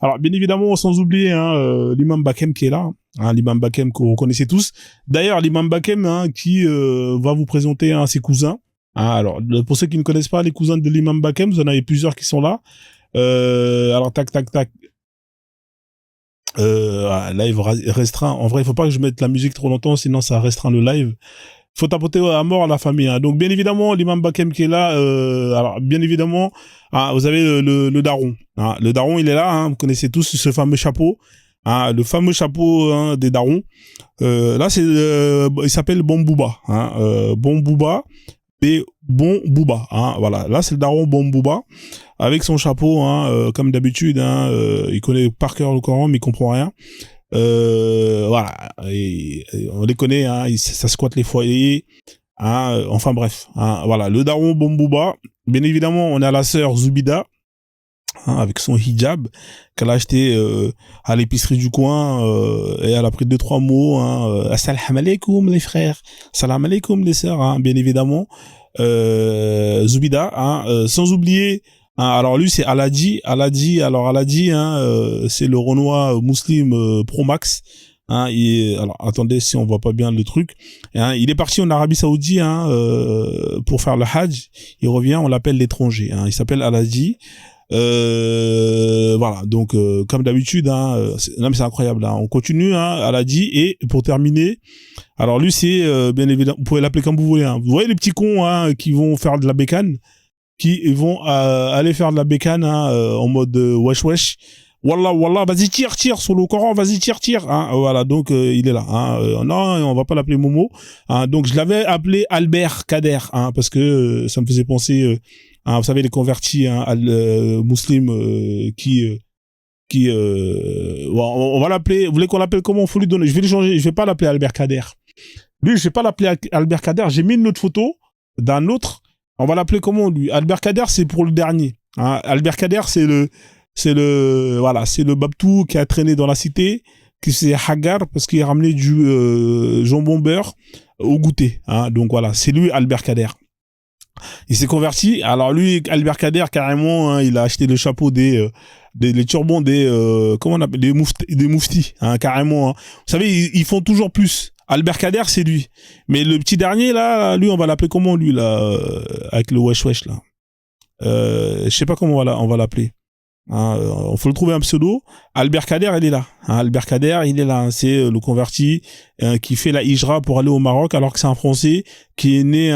Alors, bien évidemment, sans oublier l'imam Bakem qui est là, l'imam Bakem que vous reconnaissez tous. D'ailleurs, l'imam Bakem qui va vous présenter ses cousins. Alors, pour ceux qui ne connaissent pas les cousins de l'imam Bakem, vous en avez plusieurs qui sont là. Alors, tac. Live restreint. En vrai, il faut pas que je mette la musique trop longtemps, sinon ça restreint le live. Faut tapoter à mort à la famille. Donc, bien évidemment, l'imam Bakem qui est là. Alors, bien évidemment, vous avez le daron. Le daron, il est là. Vous connaissez tous ce fameux chapeau. Le fameux chapeau des darons. Là, c'est il s'appelle Bon Bouba. Bon Bouba et Bon Bouba. Voilà. Là, c'est le daron Bon Bouba avec son chapeau. Comme d'habitude. Il connaît par cœur le Coran, mais il comprend rien. Voilà, et on les connaît, ça squatte les foyers, enfin bref, voilà, le daron Bon Bouba. Bien évidemment, on a la sœur Zoubida, avec son hijab qu'elle a acheté à l'épicerie du coin, et elle a pris 2-3 mots, assalamu alaikum les frères, salam alaikum les sœurs, bien évidemment, Zoubida, sans oublier. Alors lui c'est Aladi, alors Aladi c'est le Renoir Muslim Pro Max. Alors attendez si on voit pas bien le truc. Il est parti en Arabie Saoudite pour faire le Hajj. Il revient, on l'appelle l'étranger. Il s'appelle Aladi. Voilà, donc comme d'habitude, non mais c'est incroyable. On continue, Aladi, et pour terminer, alors lui c'est bien évidemment, vous pouvez l'appeler comme vous voulez. Vous voyez les petits cons qui vont faire de la bécane, qui vont aller faire de la bécane en mode wesh. Wallah, vas-y tire sur le Coran, vas-y tire. Voilà, donc il est là. Non, on va pas l'appeler Momo. Donc je l'avais appelé Albert Kader, parce que ça me faisait penser, vous savez les convertis musulmans qui on va l'appeler. Vous voulez qu'on l'appelle comment? Faut lui donner. Je vais lui changer. Je vais pas l'appeler Albert Kader. Lui, je vais pas l'appeler Albert Kader. J'ai mis une autre photo d'un autre. On va l'appeler comment lui? Albert Kader, c'est pour le dernier. Albert Kader, c'est le Babtou qui a traîné dans la cité, qui s'est Hagar parce qu'il a ramené du jambon beurre au goûter. Donc voilà, c'est lui Albert Kader. Il s'est converti. Alors lui, Albert Kader, carrément, il a acheté le chapeau les turbans comment on appelle, des mouftis, carrément. Vous savez, ils font toujours plus. Albert Kader, c'est lui. Mais le petit dernier, là, lui, on va l'appeler comment, lui, là, avec le wesh, là. Je sais pas comment on va l'appeler. On faut le trouver un pseudo. Albert Kader, il est là. Albert Kader, il est là. C'est le converti qui fait la hijra pour aller au Maroc, alors que c'est un Français qui est né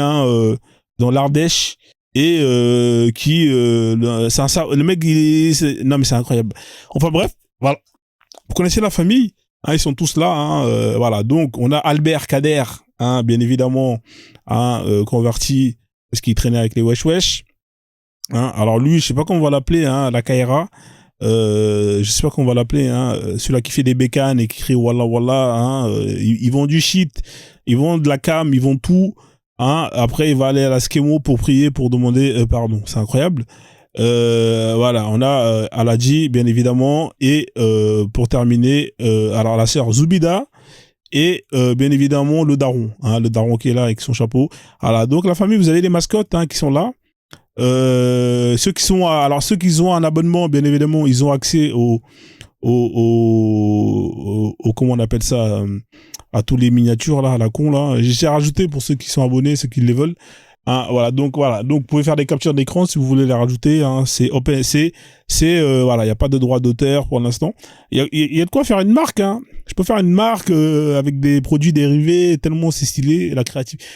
dans l'Ardèche et le mec, non mais c'est incroyable. Enfin bref, voilà. Vous connaissez la famille? Ils sont tous là. Voilà. Donc on a Albert Kader, bien évidemment, converti parce qu'il traînait avec les wesh. Alors lui, je sais pas comment on va l'appeler, la Kaira. Je sais pas comment on va l'appeler, celui-là qui fait des bécanes et qui crie wallah, ils vont du shit, ils vont de la cam, ils vont tout. Après, il va aller à la Skemo pour prier, pour demander pardon. C'est incroyable. Voilà, on a Aladi, bien évidemment, et pour terminer, alors la sœur Zoubida et bien évidemment le daron qui est là avec son chapeau. Voilà, donc la famille, vous avez les mascottes qui sont là. Ceux qui ont un abonnement, bien évidemment, ils ont accès au comment on appelle ça, à tous les miniatures là, à la con là. J'ai rajouté pour ceux qui sont abonnés, ceux qui les veulent. Voilà, donc vous pouvez faire des captures d'écran si vous voulez les rajouter. C'est open, voilà, il y a pas de droit d'auteur pour l'instant. Il y a de quoi faire une marque. Je peux faire une marque avec des produits dérivés, tellement c'est stylé.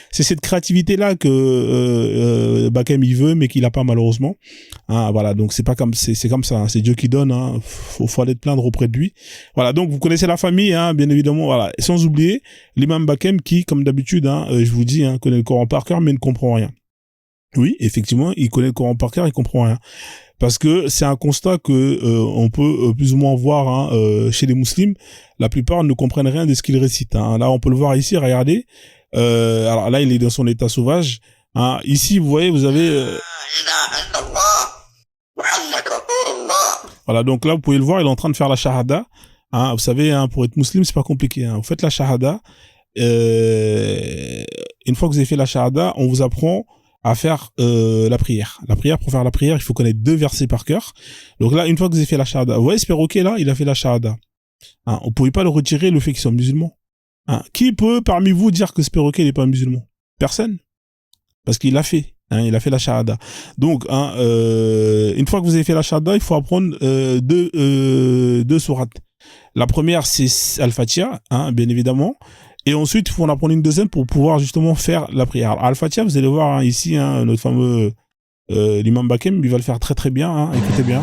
C'est cette créativité là que Bakem il veut, mais qu'il a pas malheureusement. Voilà, donc c'est comme ça. C'est Dieu qui donne. Faut aller te plaindre auprès de lui. Voilà, donc vous connaissez la famille, bien évidemment. Voilà, sans oublier l'imam Bakem qui, comme d'habitude, je vous dis, connaît le Coran par cœur, mais ne comprend rien. Oui, effectivement, il connaît le Coran par cœur, il comprend rien. Parce que c'est un constat que on peut plus ou moins voir chez les musulmans. La plupart ne comprennent rien de ce qu'ils récitent. Là, on peut le voir ici, regardez. Alors là, il est dans son état sauvage. Ici, vous voyez, vous avez... Voilà, donc là, vous pouvez le voir, il est en train de faire la shahada. Vous savez, pour être musulman, c'est pas compliqué. Vous faites la shahada. Une fois que vous avez fait la shahada, on vous apprend à faire la prière. La prière, pour faire la prière, il faut connaître 2 versets par cœur. Donc là, une fois que vous avez fait la shahada, vous voyez ce perroquet là, il a fait la shahada. Hein, on pouvait pas le retirer le fait qu'il soit musulman. Hein, qui peut parmi vous dire que ce perroquet n'est pas musulman? Personne. Parce qu'il l'a fait. Hein, il a fait la shahada. Donc, hein, une fois que vous avez fait la shahada, il faut apprendre deux sourates. La première, c'est Al-Fatiha, hein, bien évidemment. Et ensuite, il faut en apprendre une deuxième pour pouvoir justement faire la prière. Alors, Al-Fatiha, vous allez voir hein, ici, hein, notre fameux l'imam Bakem, il va le faire très très bien. Hein, écoutez bien.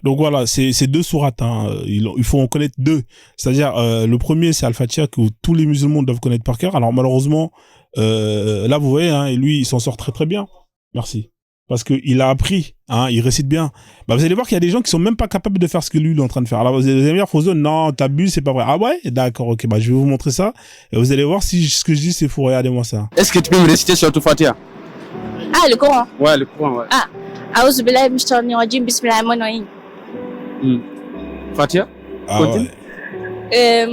Donc voilà, c'est 2 sourates. Hein. Il faut en connaître 2. C'est-à-dire, le premier, c'est Al-Fatiha que tous les musulmans doivent connaître par cœur. Alors malheureusement, là vous voyez, hein, lui, il s'en sort très très bien. Merci. Parce qu'il a appris, hein, il récite bien. Bah, vous allez voir qu'il y a des gens qui sont même pas capables de faire ce que lui il est en train de faire. Alors vous allez dire, Fauzo, non, t'abuses, c'est pas vrai. Ah ouais? D'accord, ok, bah je vais vous montrer ça. Et vous allez voir si ce que je dis c'est faux. Regardez-moi ça. Est-ce que tu peux me réciter sur tout Fatiha? Ah, le Coran? Ouais, le Coran, ouais. Ah, A'udhu billahi minash shaitanir rajim, bismillahirrahmanirrahim. Fatiha? Ah Continue. ouais.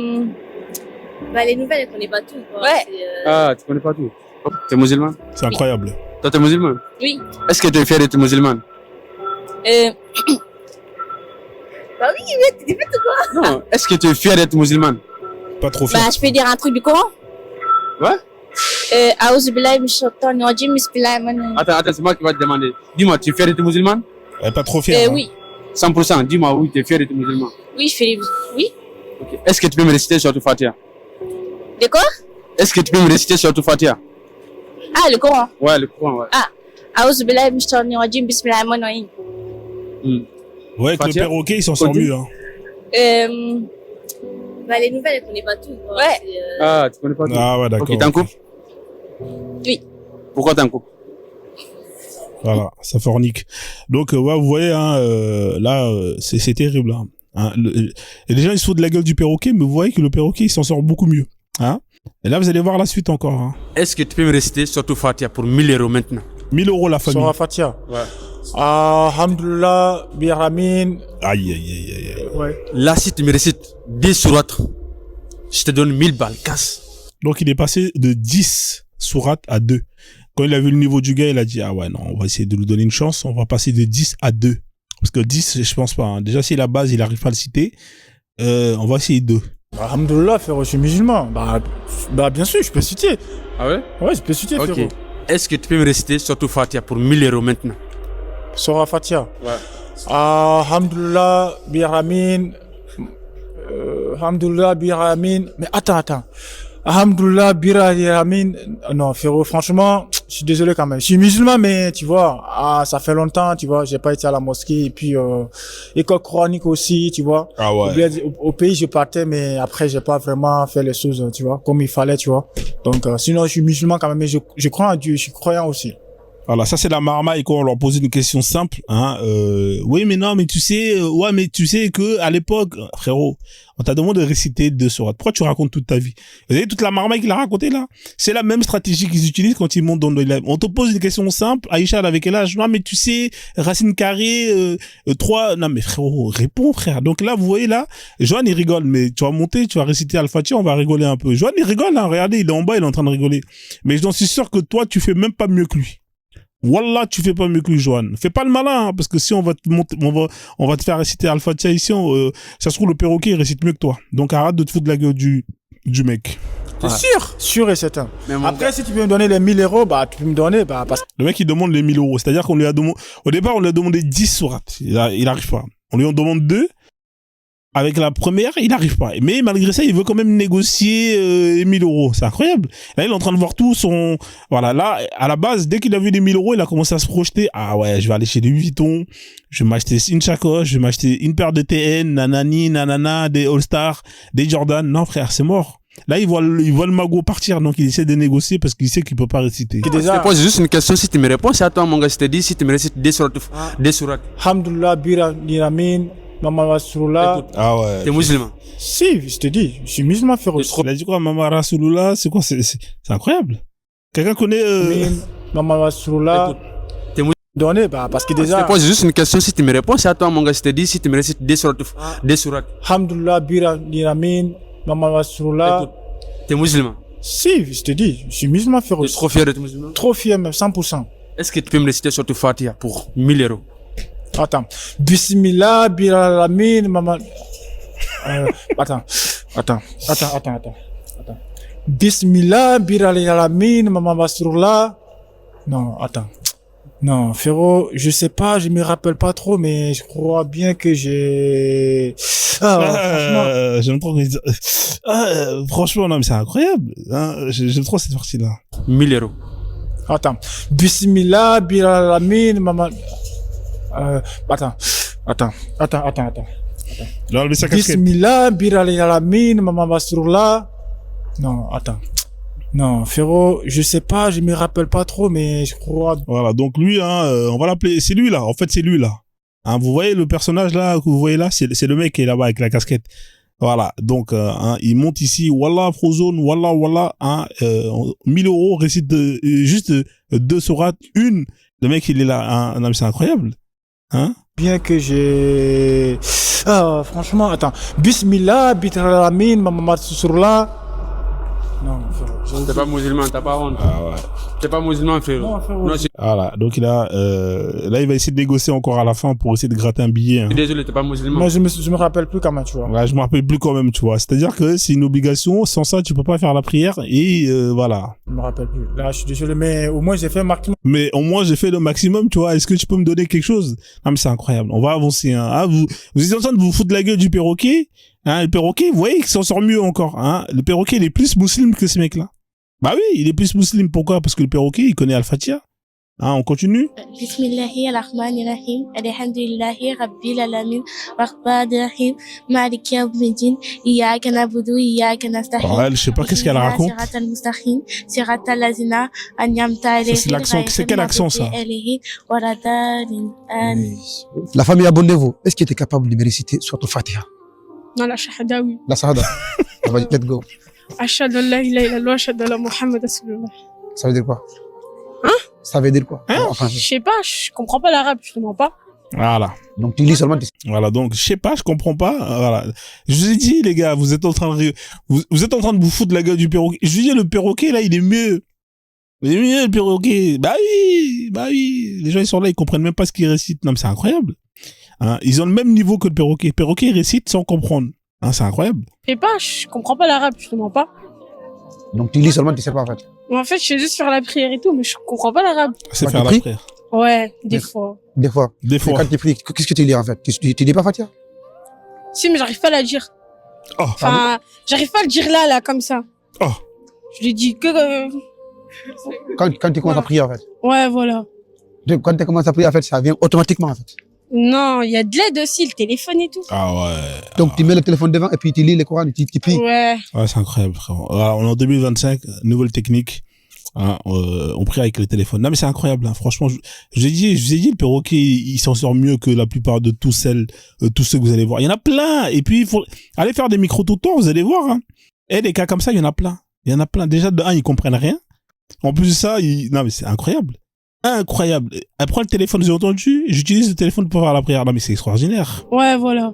Bah, les nouvelles, elle connaît pas tout. Quoi. Ouais. Ah, tu connais pas tout. T'es musulman? C'est incroyable. Toi, t'es musulman? Oui. Est-ce que tu es fier d'être musulman? Bah oui, mais t'es fait quoi? Non. Est-ce que tu es fier d'être musulman? Pas trop fier. Bah, je peux dire un truc du Coran? Ouais? A'udhu billahi minash shaitanir rajim, bismillahirrahmanirrahim. Attends, c'est moi qui vais te demander. Dis-moi, tu es fier d'être musulman? Elle est pas trop fière. Hein. Oui. 100%, dis-moi oui, tu es fier d'être musulman. Oui, je fais oui. Okay. Est-ce que tu peux me réciter sur tout Fatiha? De quoi? Est-ce que tu peux me réciter sur tout Fatiha? Ah, le Coran? Ouais, le Coran, ouais. Ah, A'udhu billahi minash shaitanir rajim, bismillahirrahmanirrahim. Ouais, avec le perroquet, il s'en sort mieux. Hein. Bah, les nouvelles, elle connaît pas tout. Quoi. Ouais. Ah, tu connais pas tout. Ah ouais, d'accord. Ok, t'es en couple? Oui. Pourquoi t'es en couple? Voilà, ça fornique. Donc, ouais, vous voyez, hein, là, c'est terrible. Hein. Et les gens, ils se foutent de la gueule du perroquet, mais vous voyez que le perroquet, il s'en sort beaucoup mieux. Hein. Et là, vous allez voir la suite encore. Hein. Est-ce que tu peux me réciter sur tout Fatiha pour 1000 € maintenant? 1000 € la famille. Sur la Fatiha. Ouais. Alhamdulillah, Biramin. Aïe, aïe, aïe, aïe. Ouais. Là, si tu me récites 10 sourates, je te donne 1000 balles, casse. Donc, il est passé de 10 sourates à 2. Quand il a vu le niveau du gars, il a dit, ah ouais, non, on va essayer de lui donner une chance. On va passer de 10 à 2. Parce que 10, je pense pas. Hein. Déjà, si la base, il arrive pas à le citer, on va essayer 2. Alhamdulillah, frérot, je suis musulman. Bah, bien sûr, je peux citer. Ah ouais? Ouais, je peux citer, Ok. frérot. Est-ce que tu peux me réciter sur tout Fatiha pour 1000 € maintenant? Sur la Fatiha. Ouais. Alhamdulillah, Biramin. Alhamdulillah, Biramin. Mais attends. Alhamdulillah, Biramin. Non, frérot, franchement, je suis désolé quand même. Je suis musulman, mais tu vois, ça fait longtemps, tu vois, j'ai pas été à la mosquée. Et puis, école coranique aussi, tu vois. Ah ouais. Au pays, je partais, mais après, j'ai pas vraiment fait les choses, tu vois, comme il fallait, tu vois. Donc, sinon, je suis musulman quand même, mais je crois en Dieu, je suis croyant aussi. Voilà, ça c'est la marmaille quand on leur posait une question simple, hein. Oui, mais non, mais tu sais, ouais, mais tu sais que à l'époque, frérot, on t'a demandé de réciter 2 sourates. Pourquoi tu racontes toute ta vie? Vous avez toute la marmaille qu'il a racontée là. C'est la même stratégie qu'ils utilisent quand ils montent dans le live. On te pose une question simple. Aïcha, avec quel âge? Non, mais tu sais, racine carrée, 3. Non, mais frérot, réponds, frère. Donc là, vous voyez là, Joanne il rigole, mais tu vas monter, tu vas réciter Al-Fatiha, on va rigoler un peu. Joanne il rigole, hein. Regardez, il est en bas, il est en train de rigoler. Mais j'en suis sûr que toi, tu fais même pas mieux que lui. Wallah, tu fais pas mieux que lui, Joanne. Fais pas le malin, hein, parce que si on va te monter, on va te faire réciter Al-Fatiha ici, ça se trouve le perroquet il récite mieux que toi. Donc arrête de te foutre de la gueule du mec. T'es sûr? Sûr et certain. Mais mon Après, gars, si tu peux me donner les 1000 €, bah, tu peux me donner, bah, parce que Le mec il demande les 1000 €. C'est-à-dire qu'on lui a demandé, au départ on lui a demandé 10 sourates. Il arrive pas. On lui en demande 2. Avec la première, il n'arrive pas. Mais malgré ça, il veut quand même négocier 1000 €. C'est incroyable. Là, il est en train de voir tout son... Voilà, là, à la base, dès qu'il a vu les 1000 €, il a commencé à se projeter. Ah ouais, je vais aller chez Louis Vuitton. Je vais m'acheter une sacoche. Je vais m'acheter une paire de TN, nanani, nanana, des All-Star, des Jordan. Non, frère, c'est mort. Là, il voit le magot partir. Donc, il essaie de négocier parce qu'il sait qu'il peut pas réciter. je te pose juste une question. Si tu me réponds, c'est à toi, mon gars. Je te dis, si tu me récites des sourates. Alhamdulillah, Biramin. Maman Rasulullah. Écoute, Ah ouais. t'es musulman. Si, je te dis, je suis musulman, frérot. Il a dit quoi, Maman Rasulullah? C'est quoi? C'est incroyable. Quelqu'un connaît, Maman Rasulullah. Écoute, t'es musulman. Donner, bah, parce que Je déjà, te pose juste une question. Si tu me réponds, c'est à toi, mon gars. Je te dis, si tu me récites des sourates. Alhamdulillah, Bira, Niramin, Maman Rasulullah. Écoute, t'es musulman. Si, je te dis, je suis musulman, frérot. T'es trop fier d'être musulman. Trop fier, même, 100%. Est-ce que tu peux me réciter sur Fatiha pour 1000 euros? Attends. Bismillah, Biralamin, maman. Attends. Bismillah, Biralamin, maman Basroula. Non, attends. Non, frérot, je sais pas, je me rappelle pas trop, mais je crois bien que j'ai... franchement. j'aime trop. Franchement, non, mais c'est incroyable. Hein, j'aime trop cette partie-là. 1000 euros. Attends. Bismillah, Biralamin, maman... Attends. Là, mais sa casquette. Bismillah, Biralamin, maman Basroula. Non, attends. Non, frérot, je sais pas, je me rappelle pas trop, mais je crois... Voilà, donc lui, hein, on va l'appeler, c'est lui là, en fait c'est lui là. Hein, vous voyez le personnage là, que vous voyez là, c'est le mec qui est là-bas avec la casquette. Voilà, donc hein, il monte ici, Wallah, Frozone, Wallah, hein, 1000 euros, récite juste 2 sourates, une, le mec il est là, hein, non mais c'est incroyable. Hein? Bien que j'ai... franchement, attends. Bismillah, Biralamin, maman Basroula. Non, frérot. T'es pas musulman, t'as pas honte. Ah ouais. T'es pas musulman, frérot. Non, frérot. Non, je Voilà, donc il a, là il va essayer de négocier encore à la fin pour essayer de gratter un billet. Hein. suis désolé, t'es pas musulman. Moi, je me rappelle plus quand même, tu vois. Ouais, je me rappelle plus quand même, tu vois. C'est-à-dire que c'est une obligation, sans ça tu peux pas faire la prière et voilà. Je me rappelle plus. Là, je suis désolé, mais au moins, j'ai fait un maximum. Mais au moins j'ai fait le maximum, tu vois. Est-ce que tu peux me donner quelque chose? Non mais c'est incroyable. On va avancer. Hein. Ah, vous êtes en train de vous foutre de la gueule du perroquet. Hein, le perroquet, vous voyez qu'il s'en sort mieux encore. Hein. Le perroquet il est plus musulman que ce mec-là. Bah oui, il est plus musulman. Pourquoi? Parce que le perroquet il connaît Al-Fatiha. Hein, on continue. Bismillahirrahmanirrahim. Alhamdulillahi Rabbil Alamin. Rahmanirrahim. Malik Yawmiddin. Iyyaka na'budu wa iyyaka nasta'in. Ouais, je sais pas qu'est-ce qu'elle raconte. Siratal mustaqim. Siratal lazina an'amta alayhim. Ça, c'est l'accent. C'est quel accent ça? La famille, abonnez-vous. Est-ce qu'il était capable de me réciter sur le Fatiha? Non, la shahada, oui. La Sahada. Let's go. Ashhadu an la ilaha illallah, ashhadu anna Muhammad rasulullah. Ça veut dire quoi? Hein? Ça veut dire quoi? Hein? Enfin, Je sais pas, je comprends pas l'arabe, justement pas. Voilà. donc tu lis seulement. Voilà, donc je sais pas, je comprends pas. Voilà. Je vous ai dit les gars, vous êtes en train de vous êtes en train de vous foutre de la gueule du perroquet. Je vous dis le perroquet là, il est mieux. Il est mieux le perroquet. Bah oui. Les gens ils sont là, ils comprennent même pas ce qu'ils récitent. Non mais c'est incroyable. Hein, ils ont le même niveau que le perroquet. Le perroquet il récite sans comprendre. Hein, c'est incroyable. Je sais pas, je comprends pas l'arabe, justement pas. Donc tu lis seulement, tu sais pas en fait. Mais en fait, je sais juste faire la prière et tout, mais je comprends pas l'arabe. C'est Bah, faire tu la pries prière. Ouais, des Ouais. fois. Des fois. Des Mais fois. quand tu pries, qu'est-ce que tu lis en fait? Tu lis pas Fatiha? Si, mais j'arrive pas à la dire. Oh. Enfin, j'arrive pas à le dire là, comme ça. Oh. Je lui dis que... Quand tu commences à prier en fait. Ouais, voilà. Donc, quand tu commences à prier en fait, ça vient automatiquement en fait. Non, il y a de l'aide aussi, le téléphone et tout. Ah ouais. Donc tu mets le téléphone devant et puis tu lis le Coran et tu pries. Ouais. Ouais, c'est incroyable, frérot. Voilà, on est en 2025, nouvelle technique. Hein, on prie avec les téléphones. Non mais c'est incroyable, hein. Franchement, je vous ai dit, le perroquet, il s'en sort mieux que la plupart de tous ceux que vous allez voir. Il y en a plein. Et puis, il faut aller faire des micro-toutons, vous allez voir. Hein. Et des cas comme ça, il y en a plein. Il y en a plein. Déjà, de un, ils comprennent rien. En plus de ça, non mais c'est incroyable. Incroyable. Elle prend le téléphone, vous avez entendu? J'utilise le téléphone pour faire la prière. Non mais c'est extraordinaire. Ouais, voilà.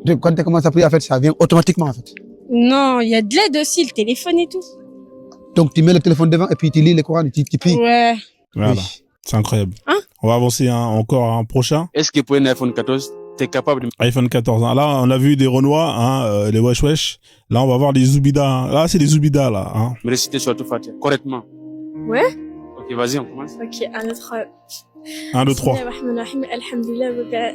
Donc quand tu commences à prier en fait, ça vient automatiquement en fait. Non, il y a de l'aide aussi, le téléphone et tout. Donc tu mets le téléphone devant et puis tu lis le Coran et tu pries. Ouais. Voilà. Oui. C'est incroyable. Hein? On va avancer encore un prochain. Est-ce que pour un iPhone 14, t'es capable de iPhone 14. Hein. Là, on a vu des Renois, hein, les wesh wesh. Là, on va voir les Zoubida. Hein. Là, c'est les Zoubida, là. Hein. me réciter sur Fatiha correctement? Ouais. Ok, vas-y, on commence. Ok, un autre. 1, 2, 3. Bismillahirrahmanirrahim. Alhamdulillah.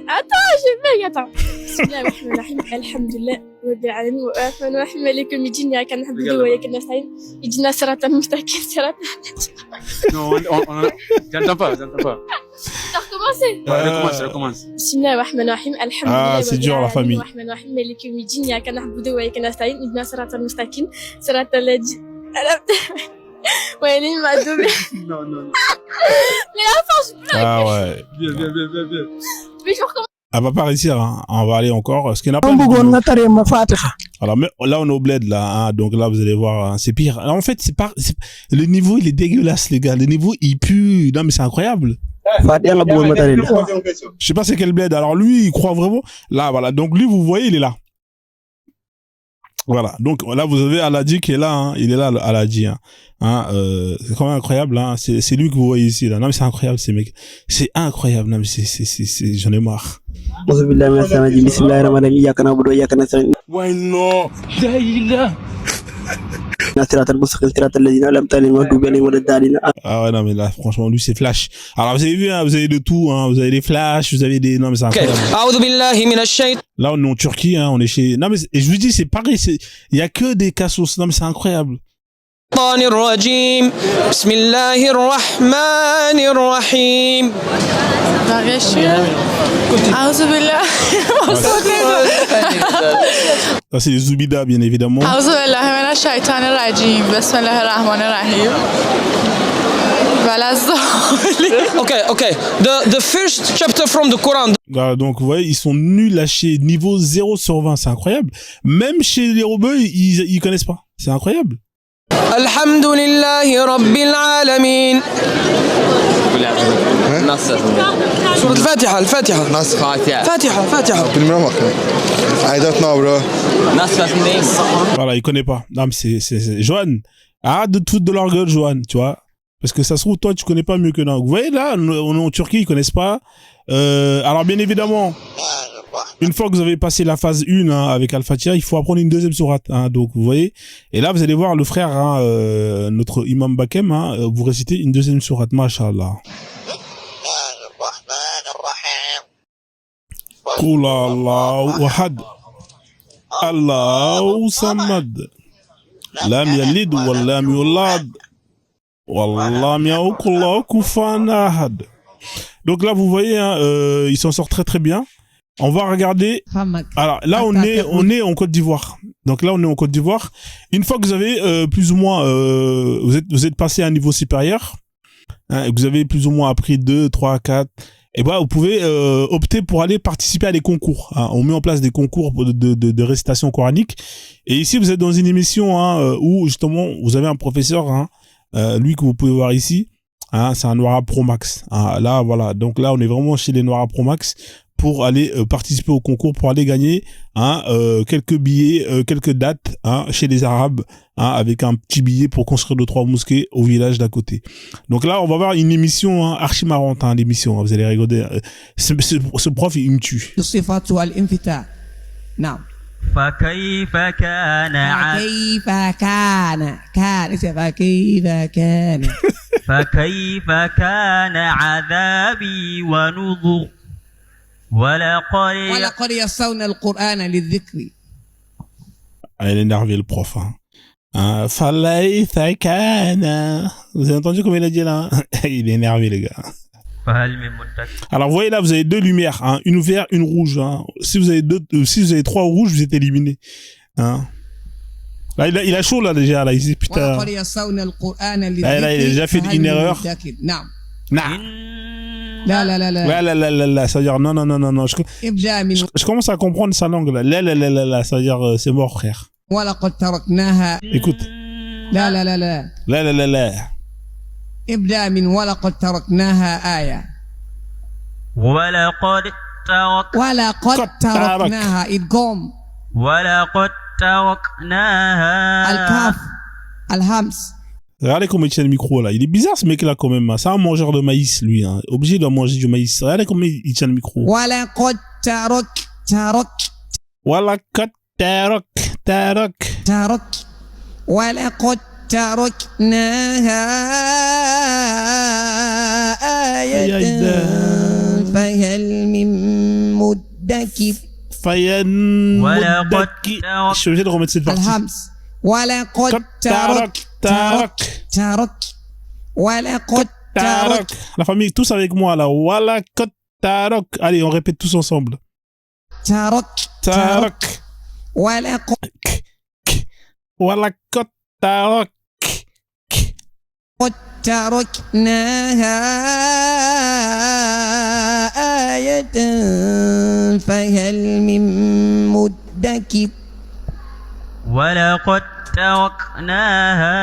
Attends, j'ai fait. Attends. Bismillahirrahmanirrahim. Alhamdulillah. Rabbil alamin. Wa rahmanirrahim. Malik yawmiddin. Iyyaka na'budu wa iyyaka nasta'in. Ihdina siratal mustaqim. Non, j'entends pas. T'as recommencé. Recommence. Bismillahirrahmanirrahim. Alhamdulillah. Ah, c'est dur, la famille. Rahmanirrahim. Malik yawmiddin. Iyyaka na'budu wa iyyaka nasta'in. Ihdina siratal mustaqim. Siratal ladzina. Ouais, il m'a donné. Non. Mais à la fin, je blague. Ah ouais. Bien. Mais je recommence. Elle va pas réussir, hein. On va aller encore. Parce qu'il n'y en a pas. Alors, mais là, on est au bled, là, hein. Donc là, vous allez voir, hein, c'est pire. Alors, en fait, le niveau, il est dégueulasse, les gars. Le niveau, il pue. Non, mais c'est incroyable. Je sais pas c'est quel bled. Alors, lui, il croit vraiment. Là, voilà. Donc, lui, vous voyez, il est là. Voilà. Donc, là, vous avez Aladi qui est là, hein. Il est là, Aladi, hein. C'est quand même incroyable, hein. C'est lui que vous voyez ici, là. Non, mais c'est incroyable, ces mecs. C'est incroyable. Non, mais j'en ai marre. Why no? Ah ouais, non, mais là, franchement, lui, c'est flash. Alors, vous avez vu, hein, vous avez de tout, hein. Vous avez des flashs, vous avez des, non, mais c'est incroyable. Là, on est en Turquie, hein. On est chez, non, mais, et je vous dis, c'est pareil, il y a que des cassos. Non, mais c'est incroyable. الشيطان الرجيم بسم الله الرحمن الرحيم أعوذ بالله Ça, c'est les Zoubida, bien évidemment. أعوذ بالله من الشيطان الرجيم بسم الله الرحمن الرحيم ولا الضالين. Okay. The first chapter from the Quran. Voilà, donc, vous voyez, ils sont nuls à chier. Niveau 0 sur 20, c'est incroyable. Même chez les rebeux, ils connaissent pas. C'est incroyable. الحمد لله رب العالمين. سورة الفاتحة فاتحة. I don't know, bro. Voilà, il connaît pas. Non, mais c'est Johan. Arrête de te foutre de leur gueule, Johan, tu vois. Parce que ça se trouve, toi, tu connais pas mieux que nous. Vous voyez, là, on est en Turquie, ils connaissent pas. Alors, bien évidemment, une fois que vous avez passé la phase 1, hein, avec Al-Fatiha, il faut apprendre une deuxième sourate, hein. Donc, vous voyez. Et là, vous allez voir le frère, hein, notre imam Bakem, hein, vous récitez une deuxième sourate. Masha'Allah. Qul Allahu ahad. Allahu samad. Lam yalid wa lam yulad. Wallam yakul lahu kufuwan ahad. Donc là, vous voyez, hein, il s'en sort très très bien. On va regarder. Alors là, on est en Côte d'Ivoire. Donc là, on est en Côte d'Ivoire. Une fois que vous avez plus ou moins, vous êtes passé à un niveau supérieur, hein, et que vous avez plus ou moins appris 2, 3, 4, et ben vous pouvez opter pour aller participer à des concours. Hein. On met en place des concours de récitation coranique. Et ici, vous êtes dans une émission, hein, où justement vous avez un professeur, hein, lui que vous pouvez voir ici. Hein, c'est un Noira Pro Max. Hein, là, voilà. Donc là, on est vraiment chez les Noira Pro Max pour aller participer au concours, pour aller gagner, hein, quelques billets, quelques dates, hein, chez les Arabes, hein, avec un petit billet pour construire 2-3 mosquées au village d'à côté. Donc là, on va voir une émission, hein, archi marrante, hein, l'émission. Hein, vous allez rigoler. Ce prof, il me tue. فكيف كان فكيف كان عذابي ونذر ولقد يسرنا القرآن للذكر. Elle est énervée, le prof. Hein. فليس كان. Vous avez entendu comment il a dit là? Il est énervé, les gars. Alors, vous voyez là, vous avez deux lumières, hein, une verte, une rouge. Hein. Si vous avez trois rouges, vous êtes éliminé. Hein. Là, il a chaud là déjà. Là, il dit putain. Là, il a déjà fait une erreur. Là, ça veut dire non. Je commence à comprendre sa langue là. Là, ça veut dire c'est mort, frère. Écoute. Là. ابدأ من ولقد تركناها آية. ولقد تركناها إدغام. ولقد تركناها. الكاف الهمس. Regardez comment il tient le micro là. Il est bizarre ce mec là quand même. C'est un mangeur de maïs lui. Hein. Obligé de manger du maïs. Regardez comment il tient le micro. ولقد ولقد ولقد تركناها آية فهل من مدكر. Je suis obligé de remettre cette partie. الهمس ولقد ترك. La famille, tous avec moi là. ولقد ترك. Allez, on répète tous ensemble. ترك. ولقد ترك. قد تركناها آية فهل من مدكر ولقد تركناها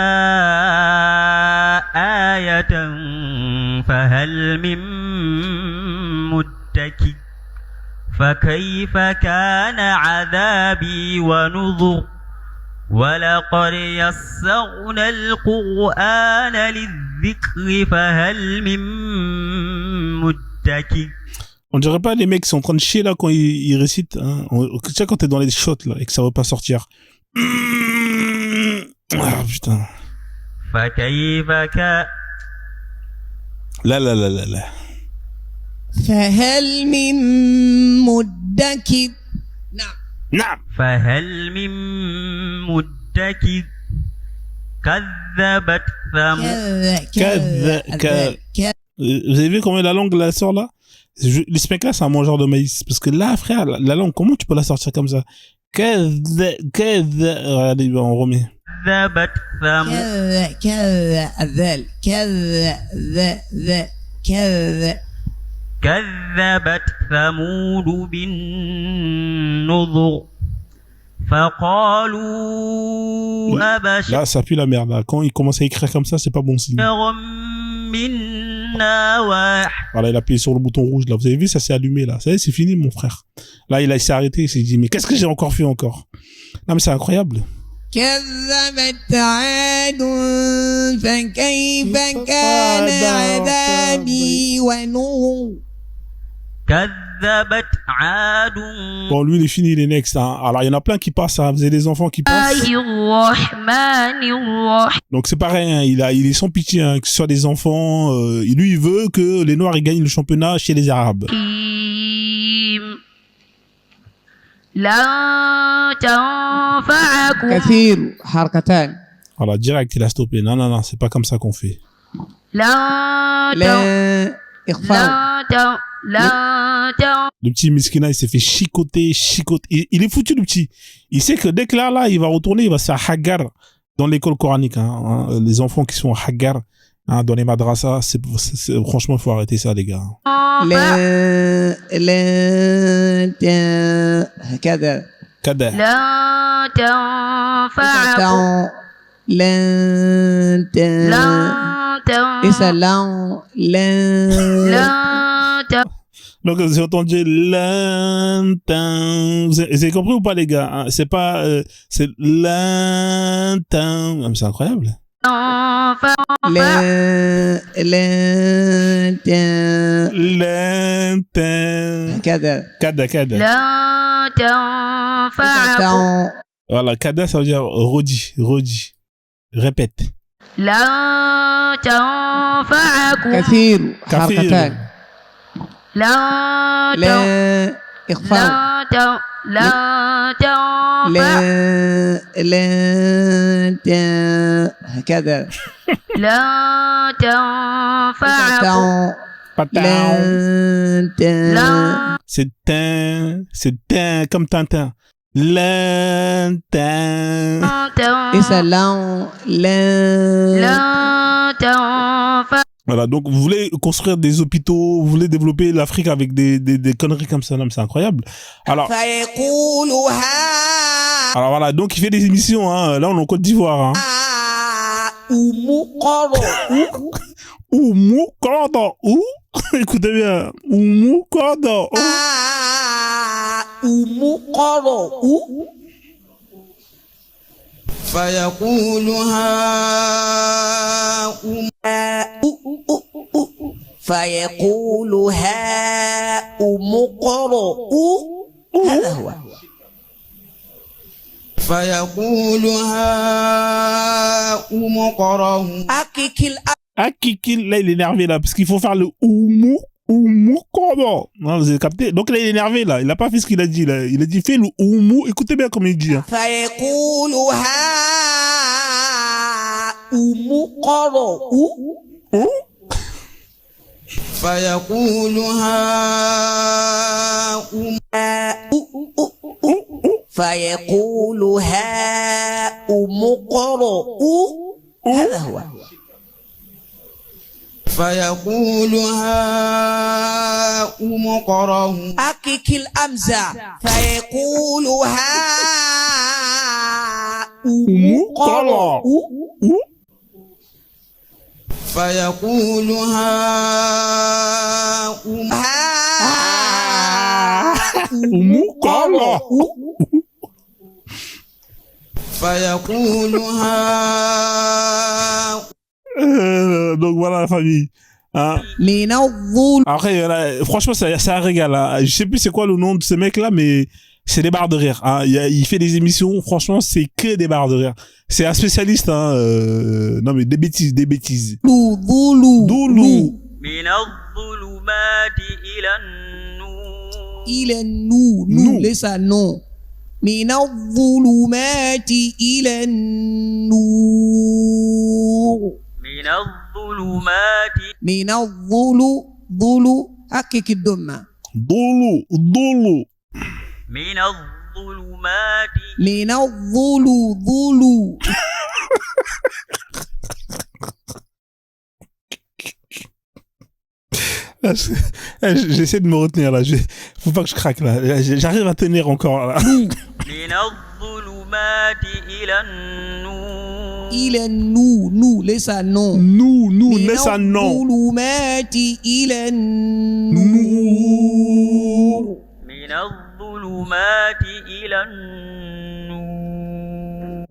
آية فهل من مدكر فكيف كان عذابي ونذر ولقد يسرنا القرآن للذكر فهل من مدكر. On dirait pas les mecs qui sont en train de chier là quand ils récitent. Hein. Tu sais quand t'es dans les shots là et que ça va pas sortir. Ah putain. فكيف كان لا لا لا لا لا. فهل من مدكر نعم. فهل من مدكر كذبت ثمود. Vous avez vu comment la langue la sort là? Ce mec là c'est un mangeur de maïs. Parce que là frère, la langue comment tu peux la sortir comme ça? Regardez, on remet. كذبت ثمود. كذبت ثمود بالنذر فقالوا أبشرا Là ça pue la merde là. Quand il commence à écrire comme ça c'est pas bon signe. منا واحد. Voilà, il a appuyé sur le bouton rouge là. Vous avez vu, ça s'est allumé là. Ça y est, c'est fini mon frère. Là il s'est arrêté, il s'est dit mais qu'est-ce que j'ai encore fait encore? Non mais c'est incroyable. كذبت عاد فكيف كان عذابي ونذر كذبت عاد. Bon lui il est fini, il est next. Hein. Alors il y en a plein qui passent, hein. Vous avez des enfants qui passent. الرحمن الرحيم. Donc c'est pareil, hein. il est sans pitié, hein. Que ce soit des enfants. Lui il veut que les Noirs ils gagnent le championnat chez les Arabes. لا تنفعكم. كثير حركتان Voilà, direct il a stoppé. Non non non, c'est pas comme ça qu'on fait. لا إخفاء Le petit Miskina, il s'est fait chicoter. Il est foutu, le petit. Il sait que dès que là, il va retourner, il va se faire hagar dans l'école coranique. Hein. Les enfants qui sont hagar hein, dans les madrasas, franchement, il faut arrêter ça, les gars. كذا Kada. لا تنفعكم. Donc, vous avez entendu l'intin. Vous avez compris ou pas, les gars? Hein? C'est pas, c'est l'intin. Ah, mais c'est incroyable. L'intin. كذا Kada. لا تنفعكم. Voilà, kada, ça veut dire redis. Répète. لا تنفعكم. كثير حركتان لا إخفاء لا تنفع. كذا لا تنفعكم. لا C'est teint, comme Tintin. L'intin. لا تنفع. Voilà, donc vous voulez construire des hôpitaux, vous voulez développer l'Afrique avec des conneries comme ça, non, c'est incroyable. Alors voilà, donc il fait des émissions, hein. Là on est en Côte d'Ivoire. Hein. Oumoukodo. Écoutez bien. Oumoukodo. فيقول هاؤم اقرءوا هذا هو فيقول هاؤم اقرءوا Akikil, là il est énervé là, parce qu'il faut faire le Oumoukodo. Non, vous avez capté? Donc là il est énervé là, il a pas fait ce qu'il a dit là. Il a dit fais le Oumou, écoutez bien comme il dit. Hein. فيقول هاؤم اقرءوا فيقول هاؤم فيقول هاؤم اقرءوا هذا هو فيقول هاؤم اقرءوا حقق الأمزة فيقول هاؤم اقرءوا فيقول هاؤم اقرءوا فيقول Donc voilà la famille. Hein. Après, là, franchement, c'est un régal. Hein. Je sais plus c'est quoi le nom de ce mec-là, mais c'est des barres de rire. Hein. Il fait des émissions, franchement, c'est que des barres de rire. C'est un spécialiste. Hein. Non, mais des bêtises. Doulou. إلى النور ليس النور من الظلمات إلى النور من الظلو حقق الضمة ضلو من الظلو J'essaie de me retenir là. Faut pas que je craque là. J'arrive à tenir encore là. إلى النور ليس النور ليس النور من الظلمات إلى النور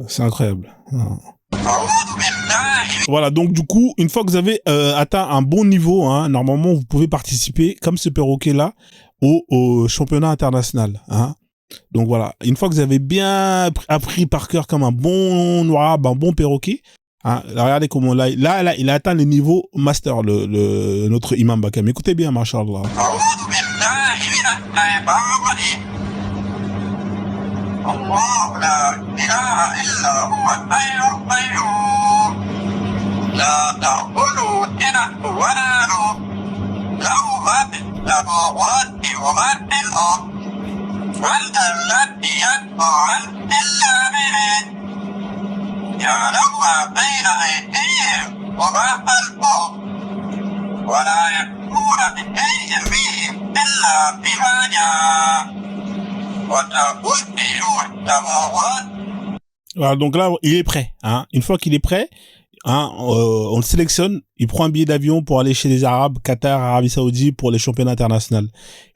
C'est incroyable. Voilà, donc du coup, une fois que vous avez atteint un bon niveau, hein, normalement, vous pouvez participer, comme ce perroquet-là, au championnat international. Hein. Donc voilà, une fois que vous avez bien appris par cœur comme un bon noir, un bon perroquet, hein, regardez comment là, il a atteint le niveau master, notre imam Bakam. Écoutez bien, mashallah. الله لا إله إلا هو الحي القيوم لا تأخذه سنة ولا نوم له ما في السماوات وما في الأرض من الذي يشفع عنه إلا بإذنه يعلم ما بين أيديهم وما خلفهم ولا يكون بشيء فيهم إلا بما جاء. Voilà, donc là, il est prêt. Hein. Une fois qu'il est prêt, hein, on le sélectionne. Il prend un billet d'avion pour aller chez les Arabes, Qatar, Arabie Saoudite pour les championnats internationaux.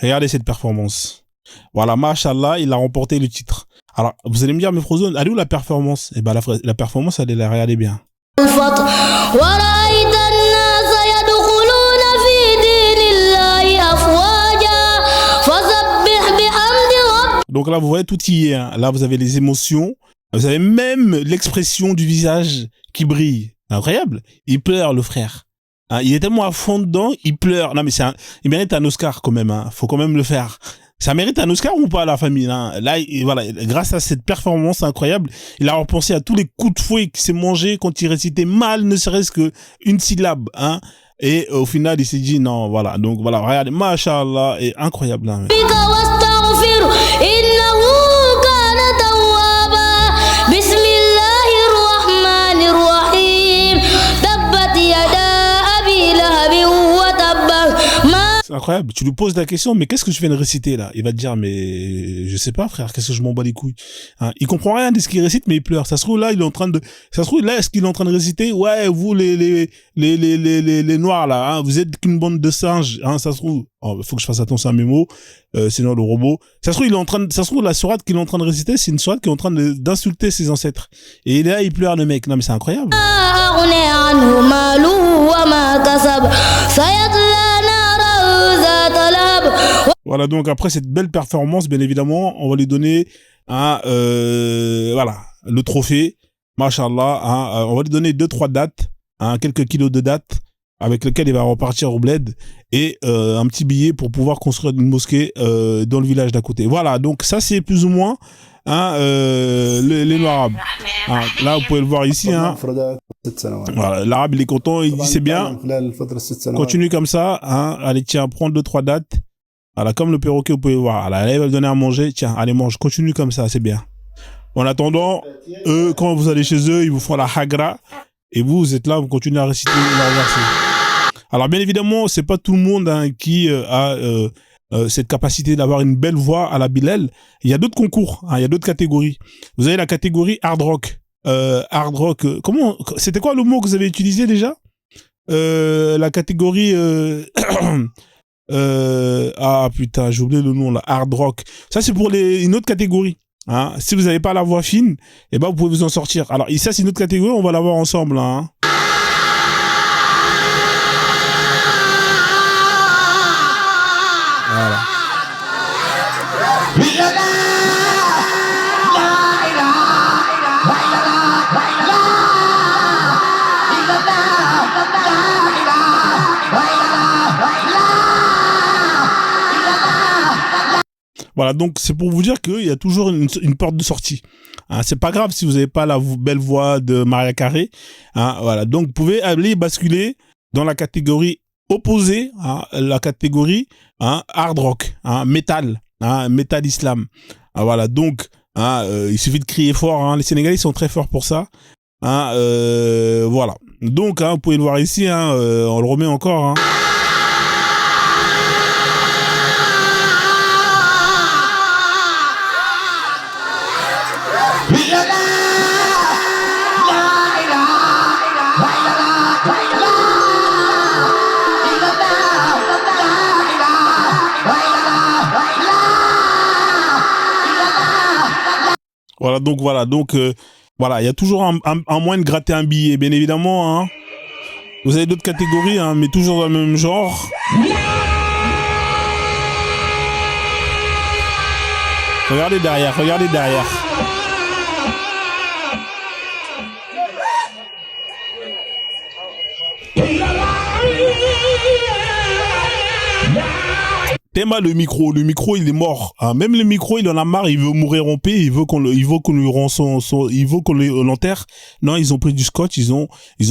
Regardez cette performance. Voilà, mashallah, il a remporté le titre. Alors, vous allez me dire, mais Frozone, elle est où la performance? Eh ben, la performance, elle est là, regardez bien. Donc là, vous voyez, tout y est. Hein. Là, vous avez les émotions. Vous avez même l'expression du visage qui brille. Incroyable. Il pleure, le frère. Hein, il est tellement à fond dedans, il pleure. Non, mais il mérite un Oscar quand même. Hein. Faut quand même le faire. Ça mérite un Oscar ou pas, la famille? Hein. Là, voilà, grâce à cette performance incroyable, il a repensé à tous les coups de fouet qu'il s'est mangé quand il récitait mal, ne serait-ce qu'une syllabe. Hein. Et au final, il s'est dit non, voilà. Donc voilà, regardez, mashallah, et incroyable. Hein. C'est incroyable. Tu lui poses la question, mais qu'est-ce que je viens de réciter là? Il va te dire, mais je sais pas, frère, qu'est-ce que je m'en bats les couilles? Hein, il comprend rien de ce qu'il récite, mais il pleure. Ça se trouve là, il est en train de, ça se trouve là, est-ce qu'il est en train de réciter? Ouais, vous les noirs là, hein, vous êtes qu'une bande de singes. Hein, ça se trouve. Oh, faut que je fasse attention à mes mots, sinon le robot. Ça se trouve, ça se trouve la sourate qu'il est en train de réciter, c'est une sourate qui est en train d'insulter ses ancêtres. Et là, il pleure le mec. Non mais c'est incroyable. Voilà, donc après cette belle performance, bien évidemment, on va lui donner voilà, le trophée, mashallah, hein, on va lui donner 2-3 dates, hein, quelques kilos de dates avec lesquels il va repartir au bled et un petit billet pour pouvoir construire une mosquée dans le village d'à côté. Voilà, donc ça c'est plus ou moins hein, les noirs arabes. Hein, là vous pouvez le voir ici. Hein. Voilà, l'arabe il est content, il dit c'est bien. Continue comme ça. Hein. Allez tiens, prends 2-3 dates. Voilà, comme le perroquet vous pouvez voir. Là, il va le donner à manger. Tiens, allez mange, continue comme ça, c'est bien. En attendant, eux, quand vous allez chez eux, ils vous font la hagra. Et vous êtes là, vous continuez à réciter leur verset. Alors bien évidemment, c'est pas tout le monde qui a cette capacité d'avoir une belle voix à la Bilal. Il y a d'autres concours, il y a d'autres catégories. Vous avez la catégorie hard rock. Comment c'était quoi le mot que vous avez utilisé déjà? La catégorie ah putain, j'ai oublié le nom là, hard rock. Ça c'est pour une autre catégorie. Si vous n'avez pas la voix fine, eh ben vous pouvez vous en sortir. Alors ça c'est une autre catégorie, on va la voir ensemble là. Voilà. Voilà, donc c'est pour vous dire qu'il y a toujours une porte de sortie. C'est pas grave si vous n'avez pas la belle voix de Maria Carey. Voilà, donc vous pouvez aller basculer dans la catégorie opposée, la catégorie hard rock, metal, metal islam. Voilà, donc il suffit de crier fort. Les Sénégalais sont très forts pour ça. Voilà, donc vous pouvez le voir ici. On le remet encore. Voilà, donc voilà, il y a toujours un moyen de gratter un billet, bien évidemment. Vous avez d'autres catégories, mais toujours dans le même genre. Regardez derrière. Théma le micro il est mort. Même le micro il en a marre, il veut mourir en paix, il veut qu'on lui rend il veut qu'on l'enterre. Non, ils ont pris du scotch, ils ont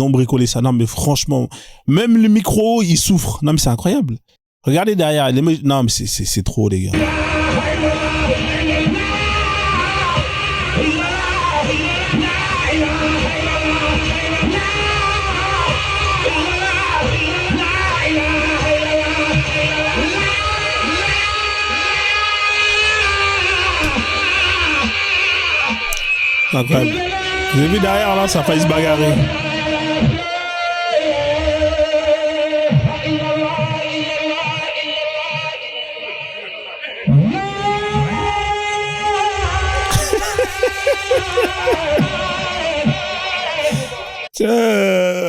bricolé ça. Non mais franchement, même le micro il souffre. Non mais c'est incroyable. Regardez derrière, non mais c'est trop les gars. Incroyable. Vous avez vu derrière là, ça a failli se bagarrer.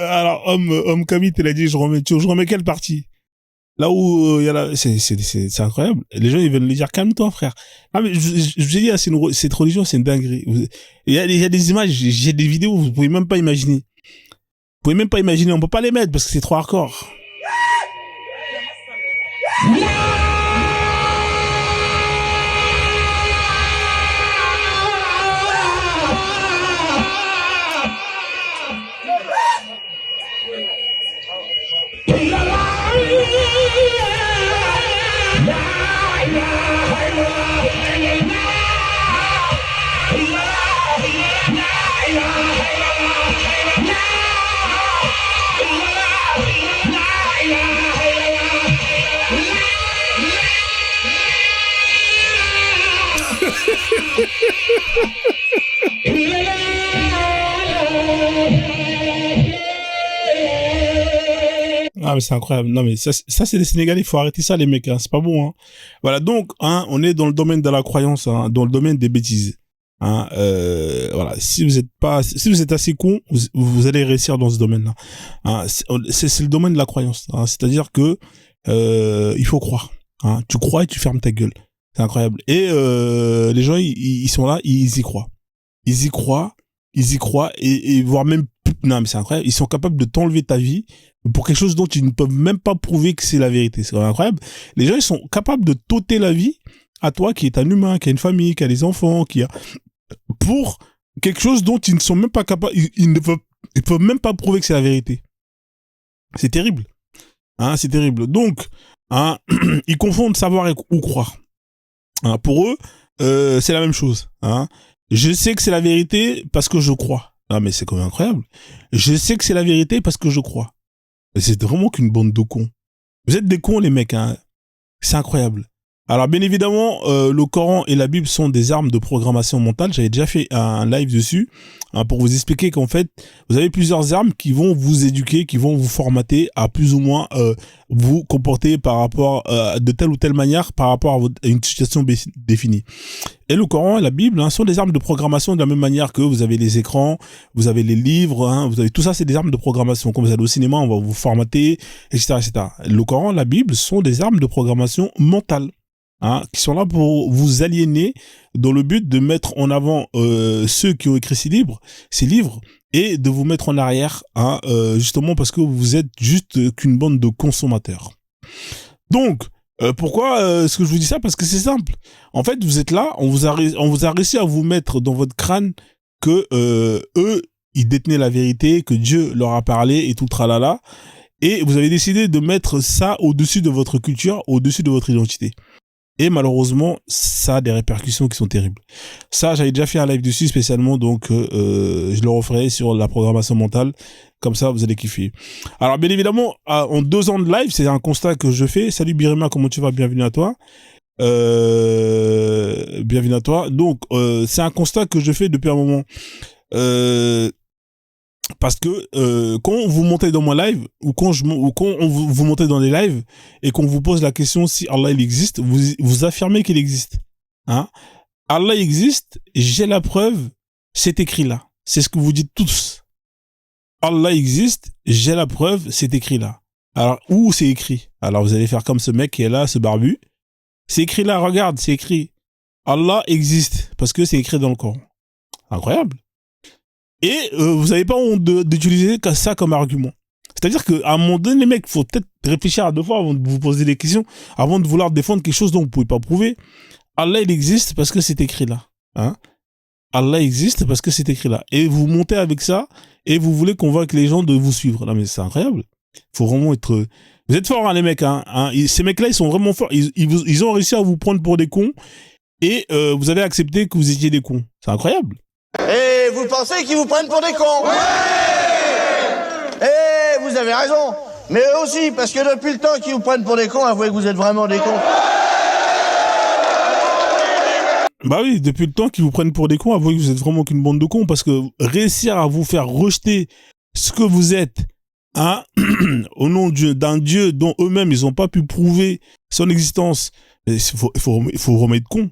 Alors homme Kamit il a dit je remets quelle partie? Là où il y a la, c'est incroyable. Les gens ils viennent lui dire calme-toi frère. Ah mais je vous ai dit cette religion c'est une dinguerie. Il y a des images, j'ai des vidéos vous pouvez même pas imaginer. On peut pas les mettre parce que c'est trop hardcore. Ah mais c'est incroyable. Non mais ça c'est les Sénégalais, il faut arrêter ça les mecs, c'est pas bon. Voilà, donc on est dans le domaine de la croyance, dans le domaine des bêtises. Voilà, si vous êtes assez con, vous allez réussir dans ce domaine-là. C'est le domaine de la croyance, c'est-à-dire que il faut croire. Tu crois et tu fermes ta gueule. C'est incroyable. Et les gens ils sont là, ils y croient. Ils y croient et voire même non mais c'est incroyable, ils sont capables de t'enlever ta vie pour quelque chose dont ils ne peuvent même pas prouver que c'est la vérité. C'est incroyable. Les gens ils sont capables de t'ôter la vie à toi qui est un humain, qui a une famille, qui a des enfants, pour quelque chose dont ils ne sont même pas capables, ils peuvent même pas prouver que c'est la vérité. C'est terrible. C'est terrible. Donc, ils confondent savoir ou croire. Pour eux, c'est la même chose. Je sais que c'est la vérité parce que je crois. Ah mais c'est quand même incroyable. Je sais que c'est la vérité parce que je crois. C'est vraiment qu'une bande de cons. Vous êtes des cons, les mecs, hein. C'est incroyable. Alors, bien évidemment, le Coran et la Bible sont des armes de programmation mentale. J'avais déjà fait un live dessus, hein, pour vous expliquer qu'en fait, vous avez plusieurs armes qui vont vous éduquer, qui vont vous formater à plus ou moins vous comporter par rapport de telle ou telle manière par rapport à une situation définie. Et le Coran et la Bible, hein, sont des armes de programmation de la même manière que vous avez les écrans, vous avez les livres, hein, vous avez tout ça, c'est des armes de programmation. Quand vous allez au cinéma, on va vous formater, etc., etc. Le Coran et la Bible sont des armes de programmation mentale. Hein, qui sont là pour vous aliéner dans le but de mettre en avant ceux qui ont écrit ces livres et de vous mettre en arrière, hein, justement parce que vous êtes juste qu'une bande de consommateurs. Donc, pourquoi est-ce que je vous dis ça? Parce que c'est simple. En fait, vous êtes là, on vous a réussi à vous mettre dans votre crâne que eux, ils détenaient la vérité, que Dieu leur a parlé et tout tralala. Et vous avez décidé de mettre ça au-dessus de votre culture, au-dessus de votre identité. Et malheureusement, ça a des répercussions qui sont terribles. Ça, j'avais déjà fait un live dessus spécialement, donc je le referai sur la programmation mentale. Comme ça, vous allez kiffer. Alors, bien évidemment, en 2 ans de live, c'est un constat que je fais. Salut Birima, comment tu vas? Bienvenue à toi. Bienvenue à toi. Donc, c'est un constat que je fais depuis un moment. Parce que quand vous montez dans mon live ou quand vous montez dans les lives et qu'on vous pose la question si Allah il existe, vous affirmez qu'il existe. Hein? Allah existe, j'ai la preuve, c'est écrit là. C'est ce que vous dites tous. Allah existe, j'ai la preuve, c'est écrit là. Alors où c'est écrit? Alors vous allez faire comme ce mec qui est là, ce barbu. C'est écrit là, regarde, c'est écrit. Allah existe parce que c'est écrit dans le Coran. Incroyable. Et vous n'avez pas honte d'utiliser ça comme argument. C'est-à-dire qu'à un moment donné, les mecs, il faut peut-être réfléchir à 2 fois avant de vous poser des questions, avant de vouloir défendre quelque chose dont vous ne pouvez pas prouver. Allah, il existe parce que c'est écrit là. Hein? Allah existe parce que c'est écrit là. Et vous montez avec ça et vous voulez convaincre les gens de vous suivre. Non mais c'est incroyable. Il faut vraiment être... Vous êtes forts, hein, les mecs. Hein? Ces mecs-là, ils sont vraiment forts. Ils ont réussi à vous prendre pour des cons et vous avez accepté que vous étiez des cons. C'est incroyable. Et vous pensez qu'ils vous prennent pour des cons? Ouais! Et vous avez raison. Mais eux aussi, parce que depuis le temps qu'ils vous prennent pour des cons, avouez que vous êtes vraiment des cons. Bah oui, depuis le temps qu'ils vous prennent pour des cons, avouez que vous êtes vraiment qu'une bande de cons, parce que réussir à vous faire rejeter ce que vous êtes, hein, au nom d'un Dieu dont eux-mêmes ils n'ont pas pu prouver son existence, il faut vraiment être con.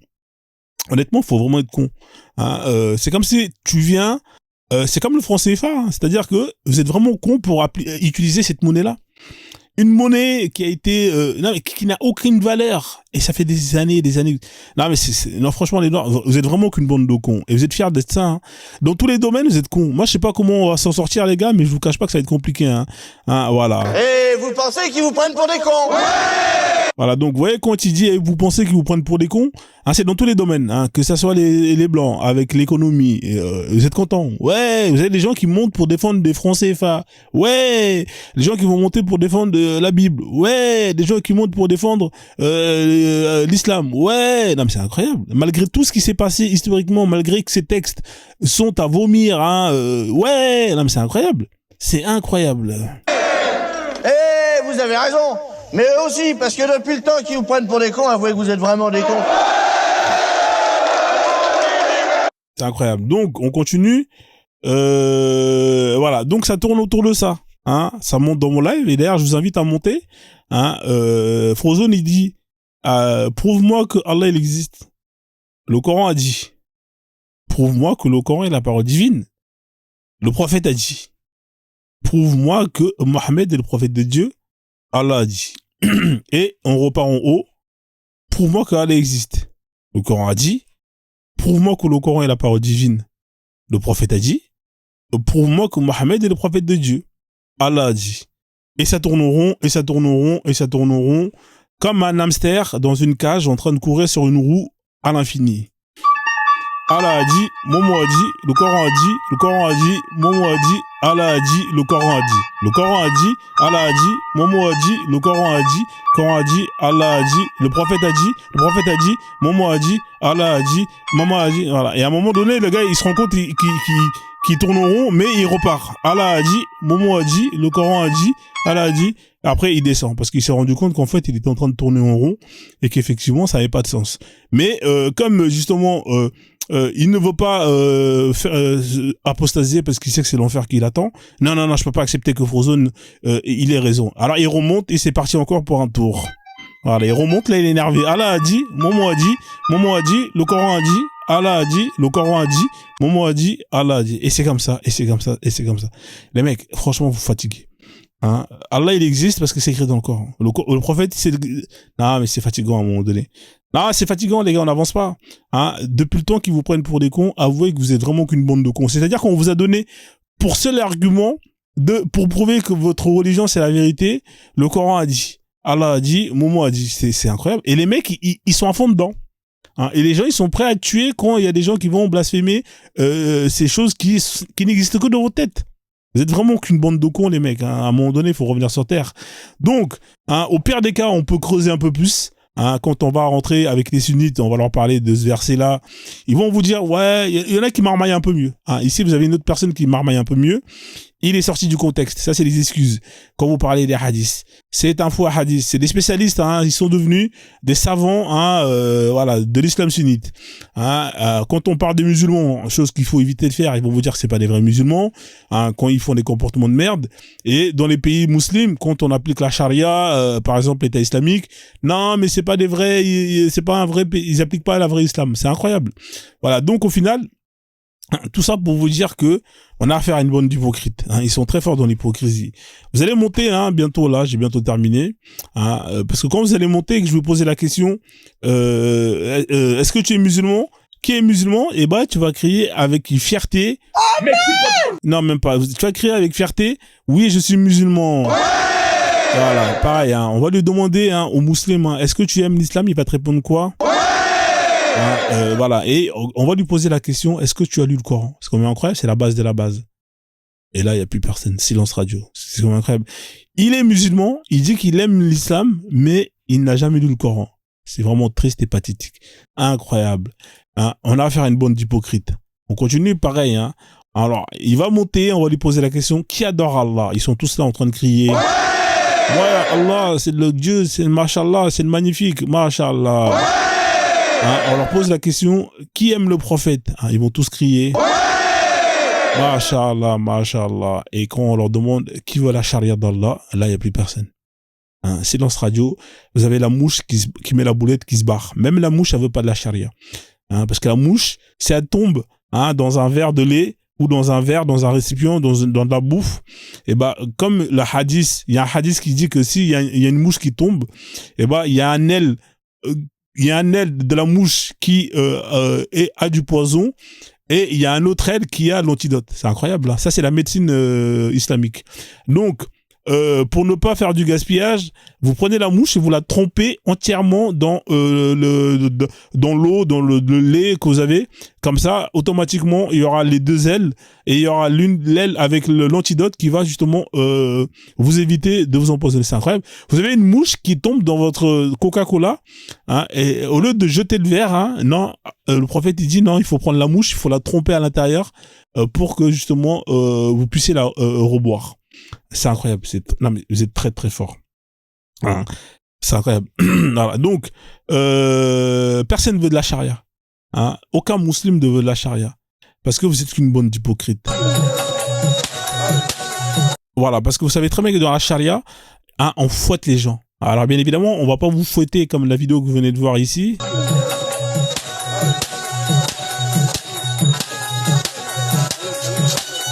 Honnêtement, il faut vraiment être con. Hein, c'est comme si tu viens... c'est comme le franc CFA, hein, c'est-à-dire que vous êtes vraiment con pour utiliser cette monnaie-là. Une monnaie qui a été... non, mais qui n'a aucune valeur. Et ça fait des années et des années... Non, mais non, franchement, les Noirs, vous êtes vraiment qu'une bande de cons. Et vous êtes fiers d'être ça. Hein. Dans tous les domaines, vous êtes cons. Moi, je sais pas comment on va s'en sortir, les gars, mais je vous cache pas que ça va être compliqué. Hein. Hein, voilà. Et vous pensez qu'ils vous prennent pour des cons? Ouais! Voilà, donc vous voyez quand il dit vous pensez qu'ils vous prennent pour des cons, hein, c'est dans tous les domaines, hein, que ça soit les blancs avec l'économie, vous êtes contents, ouais, vous avez des gens qui montent pour défendre des francs CFA, ouais, des gens qui vont monter pour défendre la Bible, ouais, des gens qui montent pour défendre l'islam, ouais, non mais c'est incroyable, malgré tout ce qui s'est passé historiquement, malgré que ces textes sont à vomir, hein, ouais, non mais c'est incroyable, Eh, vous avez raison. Mais eux aussi, parce que depuis le temps qu'ils vous prennent pour des cons, avouez que vous êtes vraiment des cons. C'est incroyable. Donc, on continue. Voilà. Donc, ça tourne autour de ça. Hein. Ça monte dans mon live. Et d'ailleurs, je vous invite à monter. Hein. Frozone, il dit, prouve-moi que Allah, il existe. Le Coran a dit. Prouve-moi que le Coran est la parole divine. Le prophète a dit. Prouve-moi que Mohammed est le prophète de Dieu. Allah a dit. Et on repart en haut. Prouve-moi que Allah existe. Le Coran a dit. Prouve-moi que le Coran est la parole divine. Le prophète a dit. Prouve-moi que Mohammed est le prophète de Dieu. Allah a dit. Et ça tourne rond, et ça tourne rond, et ça tourne rond, comme un hamster dans une cage en train de courir sur une roue à l'infini. Allah a dit, Momo a dit, le Coran a dit, le Coran a dit, Momo a dit, Allah a dit, le Coran a dit. Le Coran a dit, Allah a dit, Momo a dit, le Coran a dit, Coran a dit, Allah a dit, le prophète a dit, le prophète a dit, Momo a dit, Allah a dit, Maman a dit, voilà. Et à un moment donné, le gars, il se rend compte qui tourne en rond, mais il repart. Allah a dit, Momo a dit, le Coran a dit, Allah a dit. Après, il descend parce qu'il s'est rendu compte qu'en fait, il était en train de tourner en rond et qu'effectivement, ça n'avait pas de sens. Mais comme justement, il ne veut pas apostasier parce qu'il sait que c'est l'enfer qui l'attend. Non, je peux pas accepter que Frozone il ait raison. Alors, il remonte et c'est parti encore pour un tour. Voilà, il remonte, là, il est énervé. Allah a dit, Momo a dit, le Coran a dit, Allah a dit, le Coran a dit, Momo a dit, Allah a dit. Et c'est comme ça, et c'est comme ça, et c'est comme ça. Les mecs, franchement, vous fatiguez. Hein? Allah, il existe parce que c'est écrit dans le Coran. Le prophète, non, mais c'est fatigant à un moment donné. Non, c'est fatigant, les gars, on n'avance pas. Hein? Depuis le temps qu'ils vous prennent pour des cons, avouez que vous êtes vraiment qu'une bande de cons. C'est-à-dire qu'on vous a donné, pour seul argument, pour prouver que votre religion, c'est la vérité, le Coran a dit. Allah a dit, Momo a dit. C'est incroyable. Et les mecs, ils sont à fond dedans. Hein? Et les gens, ils sont prêts à tuer quand il y a des gens qui vont blasphémer ces choses qui n'existent que dans vos têtes. Vous êtes vraiment qu'une bande de cons, les mecs. Hein. À un moment donné, il faut revenir sur Terre. Donc, hein, au pire des cas, on peut creuser un peu plus. Hein, quand on va rentrer avec les sunnites, on va leur parler de ce verset-là. Ils vont vous dire, ouais, il y en a qui marmaillent un peu mieux. Hein, ici, vous avez une autre personne qui marmaille un peu mieux. Il est sorti du contexte. Ça, c'est les excuses. Quand vous parlez des hadiths. C'est un faux hadith. C'est des spécialistes, hein. Ils sont devenus des savants, hein, voilà, de l'islam sunnite. Hein, quand on parle des musulmans, chose qu'il faut éviter de faire, ils vont vous dire que c'est pas des vrais musulmans, hein, quand ils font des comportements de merde. Et dans les pays musulmans, quand on applique la charia, par exemple, l'État islamique, non, mais c'est pas des vrais, c'est pas un vrai pays, ils appliquent pas la vraie islam. C'est incroyable. Voilà. Donc, au final, tout ça pour vous dire que on a affaire à une bande d'hypocrites. Hein, ils sont très forts dans l'hypocrisie. Vous allez monter, hein, bientôt là, j'ai bientôt terminé. Hein, parce que quand vous allez monter et que je vais vous poser la question, est-ce que tu es musulman? Qui est musulman? Et bah, tu vas crier avec fierté. Non, même pas. Tu vas crier avec fierté. Oui, je suis musulman. Voilà, pareil. Hein, on va lui demander, hein, aux musulmans, est-ce que tu aimes l'islam? Il va te répondre quoi? Voilà, et on va lui poser la question, est-ce que tu as lu le Coran? C'est quand même incroyable, c'est la base de la base. Et là, il n'y a plus personne, silence radio. C'est quand même incroyable. Il est musulman, il dit qu'il aime l'islam, mais il n'a jamais lu le Coran. C'est vraiment triste et pathétique. Incroyable. Hein, on a affaire à une bande d'hypocrites. On continue pareil. Hein. Alors, il va monter, on va lui poser la question, qui adore Allah? Ils sont tous là en train de crier. Ouais, Allah, c'est le Dieu, c'est le Mashallah, c'est le magnifique, Mashallah. Hein, on leur pose la question, qui aime le prophète? Hein, ils vont tous crier. Masha'Allah, Masha'Allah. Et quand on leur demande qui veut la charia d'Allah, là, il n'y a plus personne. Hein, silence radio. Vous avez la mouche qui met la boulette, qui se barre. Même la mouche, elle veut pas de la charia. Hein, parce que la mouche, si elle tombe, hein, dans un verre de lait, ou dans un verre, dans un récipient, dans de la bouffe, et bah, comme le hadith, il y a un hadith qui dit que s'il y a une mouche qui tombe, et bah, il y a un aile, de la mouche qui a du poison, et il y a un autre aile qui a l'antidote. C'est incroyable, hein. Ça, c'est la médecine islamique. Donc, pour ne pas faire du gaspillage, vous prenez la mouche et vous la trempez entièrement dans l'eau, dans le lait que vous avez. Comme ça, automatiquement, il y aura les deux ailes et il y aura l'aile avec l'antidote qui va justement vous éviter de vous empoisonner. C'est incroyable. Vous avez une mouche qui tombe dans votre Coca-Cola, hein, et au lieu de jeter le verre, hein, non, le prophète il dit non, il faut prendre la mouche, il faut la tremper à l'intérieur pour que justement vous puissiez la reboire. C'est incroyable. Non, mais vous êtes très très fort. Hein. C'est incroyable. Voilà. Donc, personne ne veut de la charia. Hein. Aucun musulman ne veut de la charia. Parce que vous êtes qu'une bande d'hypocrites. Voilà. Parce que vous savez très bien que dans la charia, hein, on fouette les gens. Alors, bien évidemment, on va pas vous fouetter comme la vidéo que vous venez de voir ici.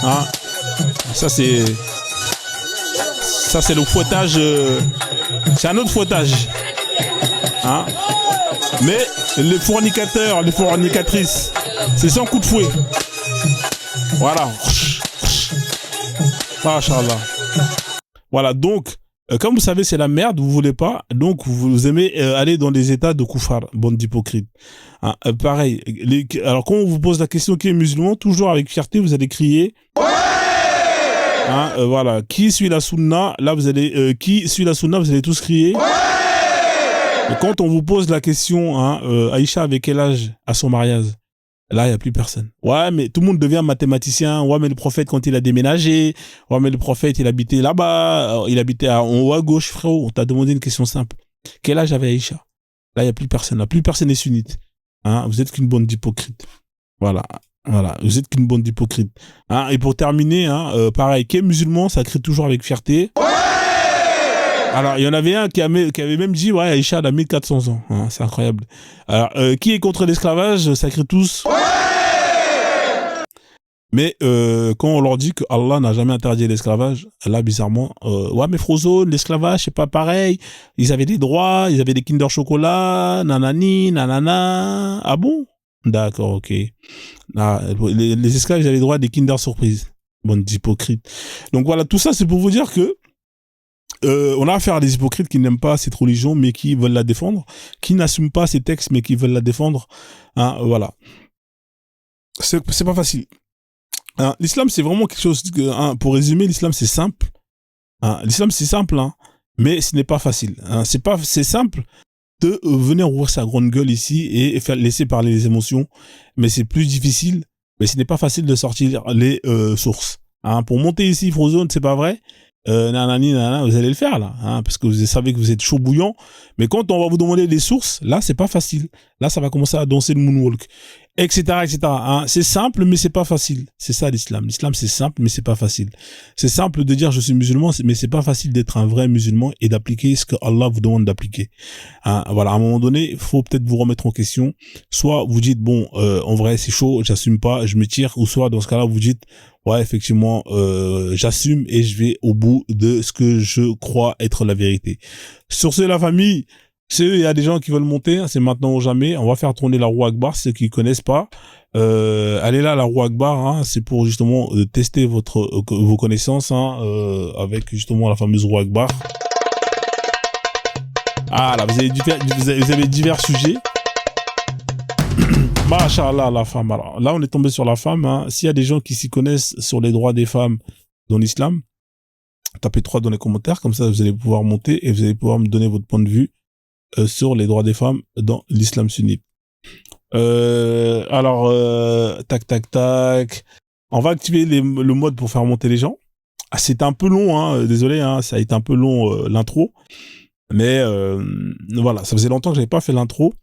Hein. Ça, c'est le fouettage. C'est un autre fouettage. Hein? Mais les fornicateurs, les fornicatrices, c'est sans coup de fouet. Voilà. Machallah. Voilà, donc, comme vous savez, c'est la merde, vous voulez pas, donc vous aimez aller dans les états de koufar, bande d'hypocrites. Hein, pareil, alors quand on vous pose la question qui est musulman, toujours avec fierté, vous allez crier. Hein, voilà, qui suit la sunna? Là, vous allez, qui suit la sunna? Vous allez tous crier. Et quand on vous pose la question, hein, Aïcha, avec quel âge à son mariage? Là, il n'y a plus personne. Ouais, mais tout le monde devient mathématicien. Ouais, mais le prophète, quand il a déménagé, ouais, mais le prophète, il habitait là-bas, il habitait en haut à gauche, frérot. On t'a demandé une question simple. Quel âge avait Aïcha? Là, il n'y a plus personne. Là, plus personne n'est sunnite. Hein, vous êtes qu'une bande d'hypocrites. Voilà. Vous êtes qu'une bande d'hypocrites. Hein, et pour terminer, hein, pareil, qui est musulman, ça crie toujours avec fierté. Ouais. Alors, il y en avait un qui avait même dit, ouais, Aïcha, elle a 1400 ans. Hein, c'est incroyable. Alors, qui est contre l'esclavage, ça crie tous. Ouais. Mais quand on leur dit que Allah n'a jamais interdit l'esclavage, là, bizarrement, ouais, mais Frozone, l'esclavage, c'est pas pareil. Ils avaient des droits, ils avaient des Kinder Chocolat, nanani, nanana. Ah bon? D'accord, ok. Ah, les esclaves, ils avaient droit à des Kinder Surprise. Bande d'hypocrites. Donc voilà, tout ça, c'est pour vous dire que on a affaire à des hypocrites qui n'aiment pas cette religion, mais qui veulent la défendre, qui n'assument pas ces textes, mais qui veulent la défendre. Hein, voilà. C'est pas facile. Hein, l'islam, c'est vraiment quelque chose que, hein, pour résumer, l'islam, c'est simple. Hein, l'islam, c'est simple, hein, mais ce n'est pas facile. Hein, c'est simple de venir ouvrir sa grande gueule ici et faire laisser parler les émotions, mais c'est plus difficile, mais ce n'est pas facile de sortir les sources. Hein, pour monter ici, Frozone, c'est pas vrai. Nanani, nanana, vous allez le faire là, hein, parce que vous savez que vous êtes chaud bouillant. Mais quand on va vous demander des sources, là, c'est pas facile. Là, ça va commencer à danser le moonwalk, etc., etc. Hein. C'est simple, mais c'est pas facile. C'est ça l'islam. L'islam, c'est simple, mais c'est pas facile. C'est simple de dire je suis musulman, mais c'est pas facile d'être un vrai musulman et d'appliquer ce que Allah vous demande d'appliquer. Hein, voilà, à un moment donné, il faut peut-être vous remettre en question. Soit vous dites bon, en vrai, c'est chaud, j'assume pas, je me tire, ou soit dans ce cas-là, vous dites ouais, effectivement, j'assume et je vais au bout de ce que je crois être la vérité. Sur ce, la famille, il y a des gens qui veulent monter, c'est maintenant ou jamais. On va faire tourner la roue Akbar, ceux qui connaissent pas. Allez là, la roue Akbar, hein, c'est pour justement tester vos connaissances, hein, avec justement la fameuse roue Akbar. Ah là, vous avez divers sujets. Masha'Allah, la femme. Alors là, on est tombé sur la femme. Hein. S'il y a des gens qui s'y connaissent sur les droits des femmes dans l'islam, tapez 3 dans les commentaires, comme ça vous allez pouvoir monter et vous allez pouvoir me donner votre point de vue sur les droits des femmes dans l'islam sunnite. Alors, tac. On va activer le mode pour faire monter les gens. Ah, c'est un peu long, hein, désolé, hein, ça a été un peu long l'intro. Mais voilà, ça faisait longtemps que j'avais pas fait l'intro.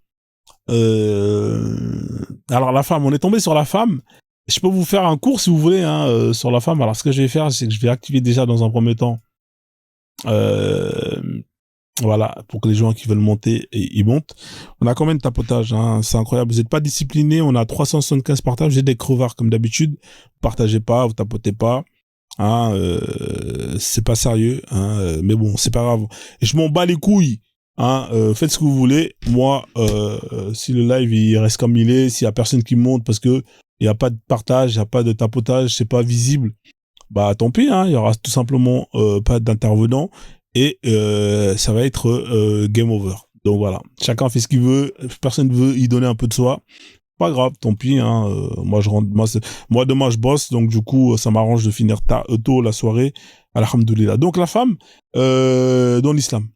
Alors la femme, on est tombé sur la femme. Je peux vous faire un cours si vous voulez, hein, sur la femme. Alors ce que je vais faire, c'est que je vais activer déjà dans un premier temps, voilà, pour que les gens qui veulent monter, ils montent. On a combien de tapotage, hein, c'est incroyable. Vous n'êtes pas disciplinés. On a 375 partages. J'ai des crevards comme d'habitude. Vous partagez pas, vous tapotez pas. Hein, c'est pas sérieux. Hein, mais bon, c'est pas grave. Et je m'en bats les couilles. Hein, faites ce que vous voulez. Moi, si le live il reste comme il est, s'il y a personne qui monte parce que il y a pas de partage, il y a pas de tapotage, c'est pas visible, bah tant pis. Hein, il y aura tout simplement pas d'intervenant et ça va être game over. Donc voilà, chacun fait ce qu'il veut. Personne ne veut y donner un peu de soi. Pas grave, tant pis. Hein, moi demain je bosse, donc du coup ça m'arrange de finir tôt la soirée. Alhamdoulilah. Donc la femme dans l'islam.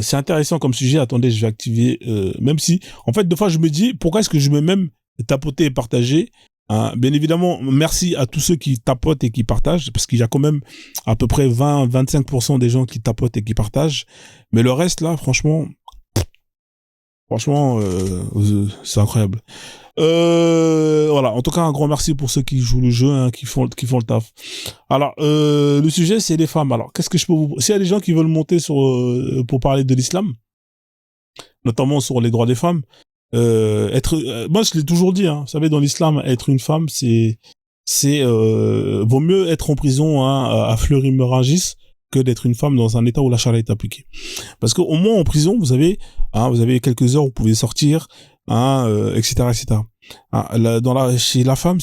C'est intéressant comme sujet. Attendez, je vais activer, même si, en fait, des fois, je me dis, pourquoi est-ce que je mets même tapoter et partager? Hein, bien évidemment, merci à tous ceux qui tapotent et qui partagent, parce qu'il y a quand même à peu près 20-25% des gens qui tapotent et qui partagent. Mais le reste, là, franchement, c'est incroyable. Voilà. En tout cas, un grand merci pour ceux qui jouent le jeu, hein, qui font le taf. Alors, le sujet, c'est les femmes. Alors, qu'est-ce que je peux vous... S'il y a des gens qui veulent monter pour parler de l'islam, notamment sur les droits des femmes, moi, je l'ai toujours dit, hein, vous savez, dans l'islam, être une femme, vaut mieux être en prison, hein, à Fleury-Mérogis, que d'être une femme dans un état où la charia est appliquée. Parce qu'au moins en prison, vous avez quelques heures où vous pouvez sortir, hein, etc., etc. Hein, chez la femme,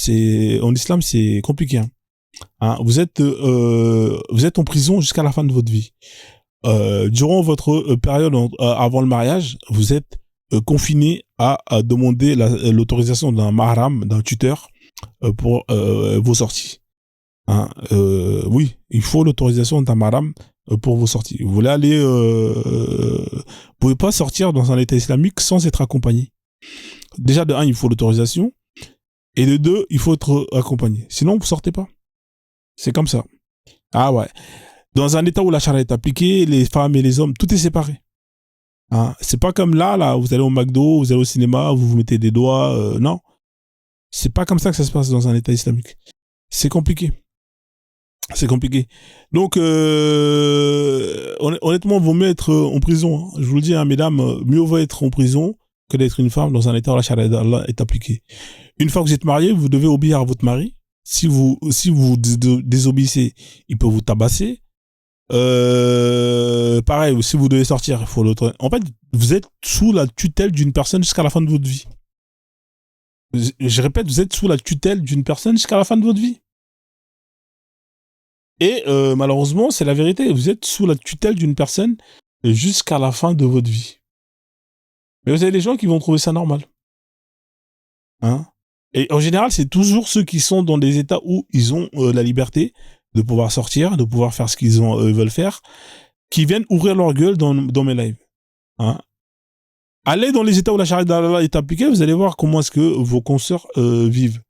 en islam, c'est compliqué. Hein. Hein, vous êtes en prison jusqu'à la fin de votre vie. Durant votre période avant le mariage, vous êtes confiné à demander l'autorisation d'un mahram, d'un tuteur, pour vos sorties. Hein, oui, il faut l'autorisation d'un mahram pour vos sorties. Vous voulez aller, vous pouvez pas sortir dans un état islamique sans être accompagné. Déjà de un, il faut l'autorisation, Et de deux, il faut être accompagné. Sinon, vous sortez pas. C'est comme ça. Ah ouais. Dans un état où la charia est appliquée, les femmes et les hommes, tout est séparé. Hein? C'est pas comme là, vous allez au McDo, vous allez au cinéma, vous vous mettez des doigts. Non. C'est pas comme ça que ça se passe dans un état islamique. C'est compliqué. C'est compliqué. Donc, honnêtement, il vaut mieux être en prison. Hein. Je vous le dis, hein, mesdames, mieux vaut être en prison que d'être une femme dans un état où la charia d'Allah est appliquée. Une fois que vous êtes marié, vous devez obéir à votre mari. Si vous désobéissez, il peut vous tabasser. Pareil, si vous devez sortir, il faut l'autre. En fait, vous êtes sous la tutelle d'une personne jusqu'à la fin de votre vie. Je répète, vous êtes sous la tutelle d'une personne jusqu'à la fin de votre vie. Et malheureusement, c'est la vérité. Vous êtes sous la tutelle d'une personne jusqu'à la fin de votre vie. Mais vous avez des gens qui vont trouver ça normal. Hein? Et en général, c'est toujours ceux qui sont dans des états où ils ont la liberté de pouvoir sortir, de pouvoir faire ce qu'ils veulent faire, qui viennent ouvrir leur gueule dans mes lives. Hein? Allez dans les états où la charia d'Allah est appliquée, vous allez voir comment est-ce que vos consoeurs vivent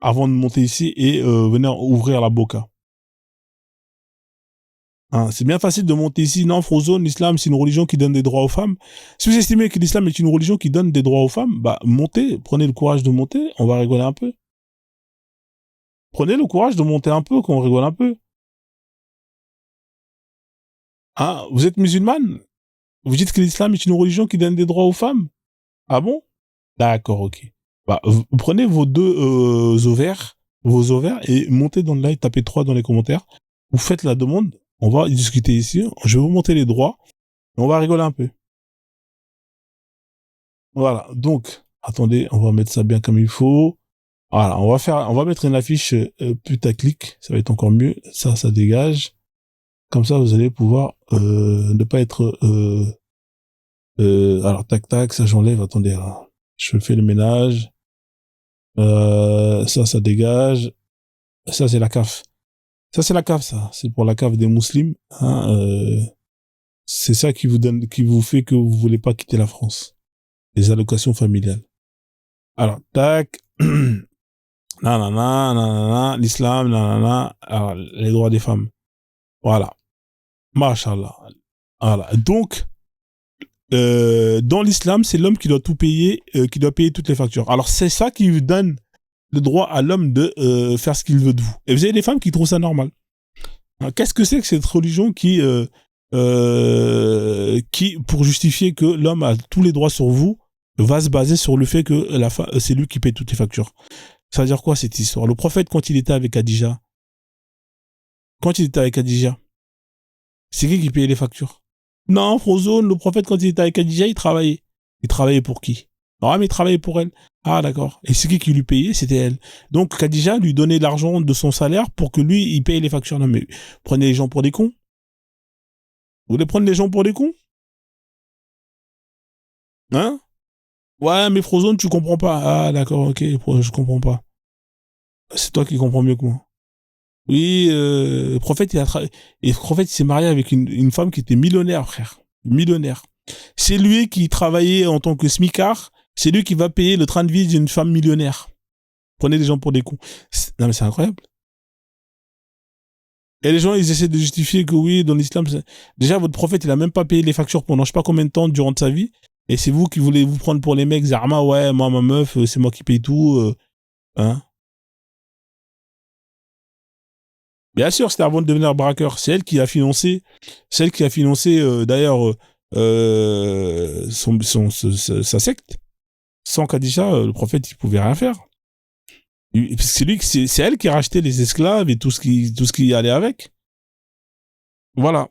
avant de monter ici et venir ouvrir la boca. Hein, c'est bien facile de monter ici. Non, Frozone, l'islam, c'est une religion qui donne des droits aux femmes. Si vous estimez que l'islam est une religion qui donne des droits aux femmes, bah, montez, prenez le courage de monter, on va rigoler un peu. Prenez le courage de monter un peu, qu'on rigole un peu. Hein, vous êtes musulmane? Vous dites que l'islam est une religion qui donne des droits aux femmes? Ah bon? D'accord, ok. Bah, vous prenez vos vos ovaires, et montez dans le live, tapez 3 dans les commentaires. Vous faites la demande. On va discuter ici. Je vais vous montrer les droits. Et on va rigoler un peu. Voilà. Donc, attendez, on va mettre ça bien comme il faut. Voilà. On va mettre une affiche putaclic. Ça va être encore mieux. Ça dégage. Comme ça, vous allez pouvoir ne pas être... alors, tac, ça j'enlève. Attendez, là. Je fais le ménage. Ça dégage. Ça, c'est la CAF. Ça, c'est la CAF, ça. C'est pour la CAF des musulmans. Hein, c'est ça qui vous fait que vous voulez pas quitter la France. Les allocations familiales. Alors, tac. L'islam, alors, les droits des femmes. Voilà. Mashallah. Voilà. Donc, dans l'islam, c'est l'homme qui doit tout payer, qui doit payer toutes les factures. Alors, c'est ça qui vous donne le droit à l'homme de faire ce qu'il veut de vous. Et vous avez des femmes qui trouvent ça normal. Alors, qu'est-ce que c'est que cette religion qui, pour justifier que l'homme a tous les droits sur vous, va se baser sur le fait que c'est lui qui paye toutes les factures? Ça veut dire quoi cette histoire? Le prophète, quand il était avec Khadija, c'est qui payait les factures? Non, Frozone, le prophète, quand il était avec Khadija, il travaillait. Il travaillait pour qui? Non, mais il travaillait pour elle. Ah, d'accord. Et c'est qui lui payait? C'était elle. Donc, Khadija lui donnait l'argent de son salaire pour que lui, il paye les factures. Non, mais prenez les gens pour des cons. Vous voulez prendre les gens pour des cons? Hein? Ouais, mais Frozone, tu comprends pas. Ah, d'accord, ok, je comprends pas. C'est toi qui comprends mieux que moi. Oui, le prophète, le prophète, il s'est marié avec une femme qui était millionnaire, frère. Millionnaire. C'est lui qui travaillait en tant que smicard. C'est lui qui va payer le train de vie d'une femme millionnaire. Prenez les gens pour des cons. Non, mais c'est incroyable. Et les gens, ils essaient de justifier que oui, dans l'islam, déjà, votre prophète, il a même pas payé les factures pendant je sais pas combien de temps durant sa vie. Et c'est vous qui voulez vous prendre pour les mecs, Zarma, ouais, moi, ma meuf, c'est moi qui paye tout, hein. Bien sûr, c'était avant de devenir braqueur. C'est elle qui a financé, d'ailleurs, sa secte. Sans Khadija, le prophète, il pouvait rien faire. C'est elle qui a racheté les esclaves et tout ce qui allait avec. Voilà.